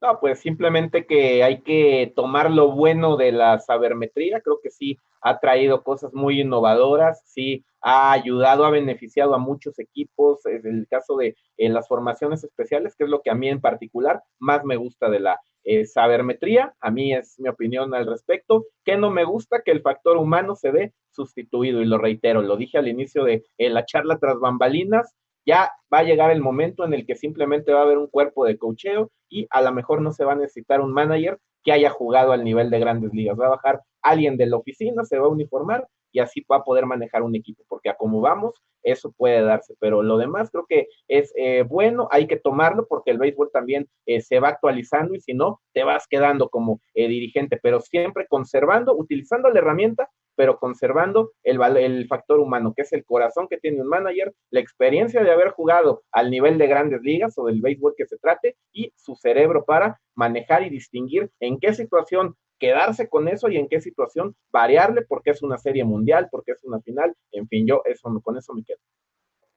No, pues simplemente que hay que tomar lo bueno de la sabermetría. Creo que sí ha traído cosas muy innovadoras, sí ha ayudado, ha beneficiado a muchos equipos. En el caso de las formaciones especiales, que es lo que a mí en particular más me gusta de la sabermetría. A mí es mi opinión al respecto. Que no me gusta que el factor humano se ve sustituido, y lo reitero, lo dije al inicio de la charla tras bambalinas. Ya va a llegar el momento en el que simplemente va a haber un cuerpo de coacheo y a lo mejor no se va a necesitar un manager que haya jugado al nivel de grandes ligas. Va a bajar alguien de la oficina, se va a uniformar y así va a poder manejar un equipo, porque a como vamos, eso puede darse. Pero lo demás creo que es bueno, hay que tomarlo porque el béisbol también se va actualizando y si no, te vas quedando como dirigente, pero siempre conservando, utilizando la herramienta, pero conservando el factor humano, que es el corazón que tiene un manager, la experiencia de haber jugado al nivel de grandes ligas o del béisbol que se trate, y su cerebro para manejar y distinguir en qué situación quedarse con eso y en qué situación variarle, porque es una serie mundial, porque es una final, en fin, con eso me quedo.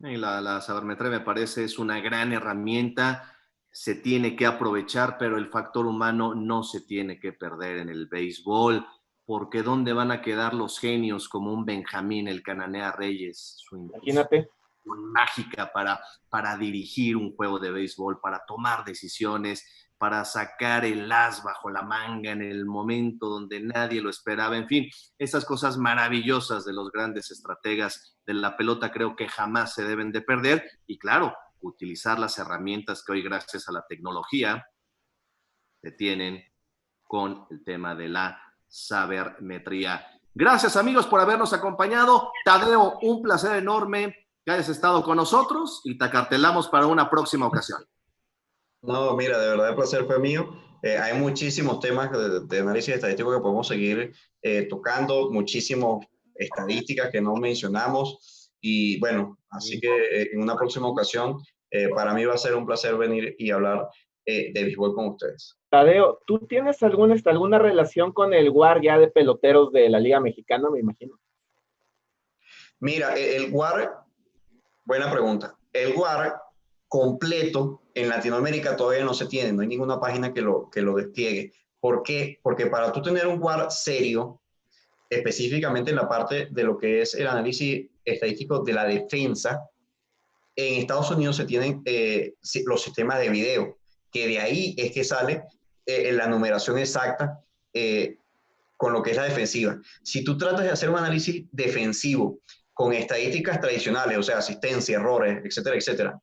Y la sabermetría me parece es una gran herramienta, se tiene que aprovechar, pero el factor humano no se tiene que perder en el béisbol, porque ¿dónde van a quedar los genios como un Benjamín, el Cananea Reyes? Imagínate. Mágica para dirigir un juego de béisbol, para tomar decisiones, para sacar el as bajo la manga en el momento donde nadie lo esperaba. En fin, esas cosas maravillosas de los grandes estrategas de la pelota creo que jamás se deben de perder. Y claro, utilizar las herramientas que hoy, gracias a la tecnología, se tienen con el tema de la sabermetría. Gracias, amigos, por habernos acompañado. Tadeo, un placer enorme que hayas estado con nosotros y te acartelamos para una próxima ocasión. No, mira, de verdad el placer fue mío. Hay muchísimos temas de análisis estadístico que podemos seguir tocando, muchísimas estadísticas que no mencionamos y bueno, así que en una próxima ocasión para mí va a ser un placer venir y hablar de béisbol con ustedes. Tadeo, ¿tú tienes alguna relación con el WAR ya de peloteros de la Liga Mexicana, me imagino? Mira, el WAR, buena pregunta. El WAR completo en Latinoamérica todavía no se tiene, no hay ninguna página que lo despliegue. ¿Por qué? Porque para tú tener un WAR serio, específicamente en la parte de lo que es el análisis estadístico de la defensa, en Estados Unidos se tienen los sistemas de video, que de ahí es que sale la numeración exacta con lo que es la defensiva. Si tú tratas de hacer un análisis defensivo con estadísticas tradicionales, o sea, asistencia, errores, etcétera, etcétera,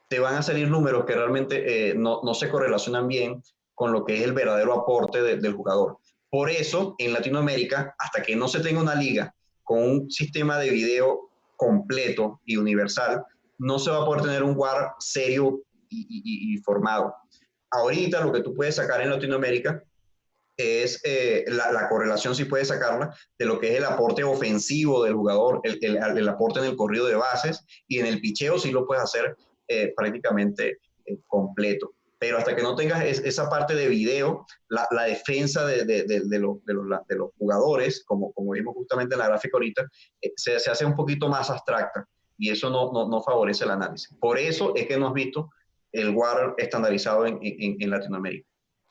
te van a salir números que realmente no se correlacionan bien con lo que es el verdadero aporte del jugador. Por eso, en Latinoamérica, hasta que no se tenga una liga con un sistema de video completo y universal, no se va a poder tener un WAR serio y formado. Ahorita lo que tú puedes sacar en Latinoamérica es la correlación, si puedes sacarla, de lo que es el aporte ofensivo del jugador, el aporte en el corrido de bases, y en el picheo sí lo puedes hacer prácticamente completo. Pero hasta que no tengas esa parte de video, la defensa de los jugadores, como vimos justamente en la gráfica ahorita, se hace un poquito más abstracta y eso no favorece el análisis. Por eso es que no has visto el WAR estandarizado en Latinoamérica.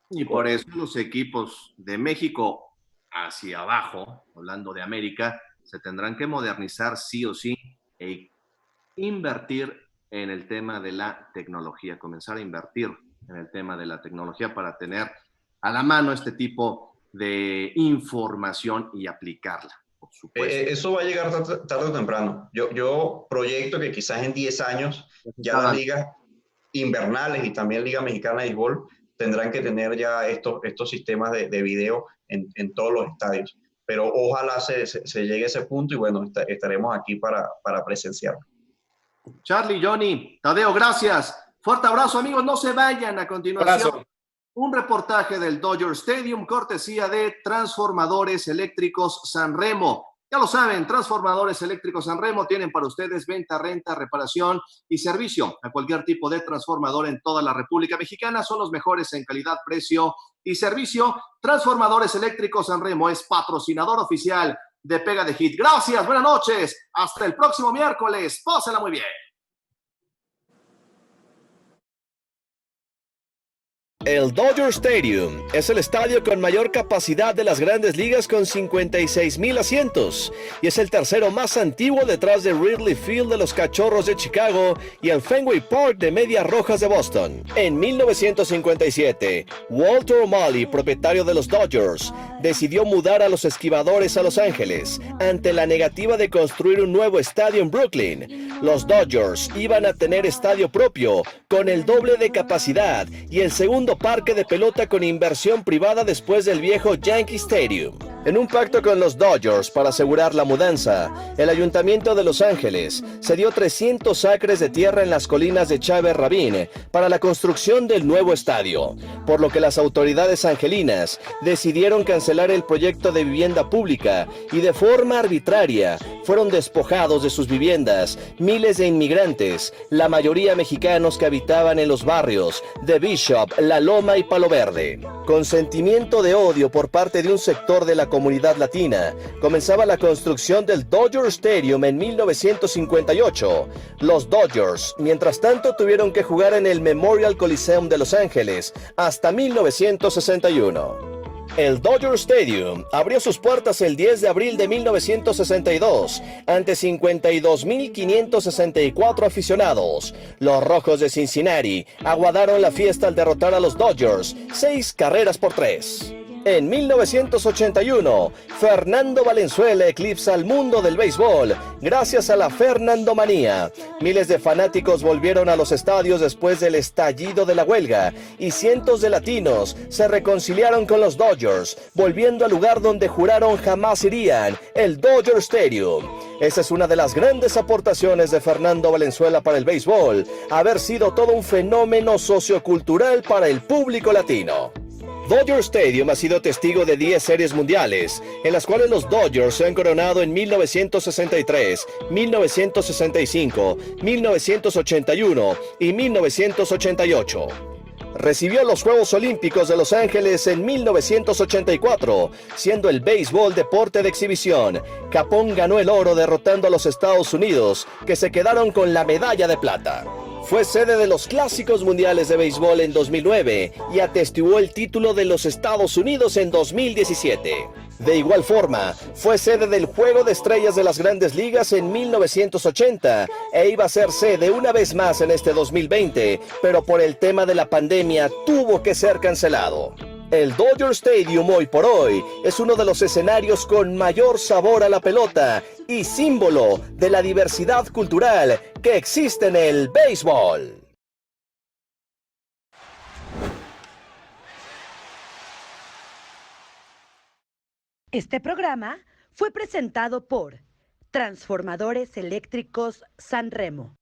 Y por eso los equipos de México hacia abajo, hablando de América, se tendrán que modernizar sí o sí e invertir en el tema de la tecnología, comenzar a invertir en el tema de la tecnología para tener a la mano este tipo de información y aplicarla, por supuesto. Eso va a llegar tarde o temprano. Yo proyecto que quizás en 10 años ya las ligas invernales y también Liga Mexicana de Béisbol tendrán que tener ya estos sistemas de video en todos los estadios. pero ojalá se llegue a ese punto y bueno, estaremos aquí para presenciarlo. Charlie, Johnny, Tadeo, gracias. Fuerte abrazo, amigos. No se vayan. A continuación, Abrazo. un reportaje del Dodger Stadium, cortesía de Transformadores Eléctricos Sanremo. Ya lo saben, Transformadores Eléctricos Sanremo tienen para ustedes venta, renta, reparación y servicio a cualquier tipo de transformador en toda la República Mexicana. Son los mejores en calidad, precio y servicio. Transformadores Eléctricos Sanremo es patrocinador oficial de Pega de Hit. Gracias, buenas noches. Hasta el próximo miércoles. Pásenla muy bien. El Dodger Stadium es el estadio con mayor capacidad de las grandes ligas con 56,000 asientos y es el tercero más antiguo detrás de Wrigley Field de los Cachorros de Chicago y el Fenway Park de Medias Rojas de Boston. En 1957, Walter O'Malley, propietario de los Dodgers, decidió mudar a los Esquivadores a Los Ángeles ante la negativa de construir un nuevo estadio en Brooklyn. Los Dodgers iban a tener estadio propio con el doble de capacidad y el segundo parque de pelota con inversión privada después del viejo Yankee Stadium. En un pacto con los Dodgers para asegurar la mudanza, el Ayuntamiento de Los Ángeles cedió 300 acres de tierra en las colinas de Chávez Rabín para la construcción del nuevo estadio, por lo que las autoridades angelinas decidieron cancelar el proyecto de vivienda pública y de forma arbitraria fueron despojados de sus viviendas miles de inmigrantes, la mayoría mexicanos que habitaban en los barrios de Bishop, La Loma y Palo Verde. Con sentimiento de odio por parte de un sector de la comunidad latina, comenzaba la construcción del Dodger Stadium en 1958. Los Dodgers, mientras tanto, tuvieron que jugar en el Memorial Coliseum de Los Ángeles hasta 1961. El Dodger Stadium abrió sus puertas el 10 de abril de 1962 ante 52,564 aficionados. Los Rojos de Cincinnati aguardaron la fiesta al derrotar a los Dodgers 6-3. En 1981, Fernando Valenzuela eclipsa al mundo del béisbol gracias a la Fernandomanía. Miles de fanáticos volvieron a los estadios después del estallido de la huelga y cientos de latinos se reconciliaron con los Dodgers, volviendo al lugar donde juraron jamás irían, el Dodger Stadium. Esa es una de las grandes aportaciones de Fernando Valenzuela para el béisbol, haber sido todo un fenómeno sociocultural para el público latino. Dodger Stadium ha sido testigo de 10 series mundiales, en las cuales los Dodgers se han coronado en 1963, 1965, 1981 y 1988. Recibió los Juegos Olímpicos de Los Ángeles en 1984, siendo el béisbol deporte de exhibición. Japón ganó el oro derrotando a los Estados Unidos, que se quedaron con la medalla de plata. Fue sede de los Clásicos Mundiales de Béisbol en 2009 y atestiguó el título de los Estados Unidos en 2017. De igual forma, fue sede del Juego de Estrellas de las Grandes Ligas en 1980 e iba a ser sede una vez más en este 2020, pero por el tema de la pandemia tuvo que ser cancelado. El Dodger Stadium hoy por hoy es uno de los escenarios con mayor sabor a la pelota y símbolo de la diversidad cultural que existe en el béisbol. Este programa fue presentado por Transformadores Eléctricos Sanremo.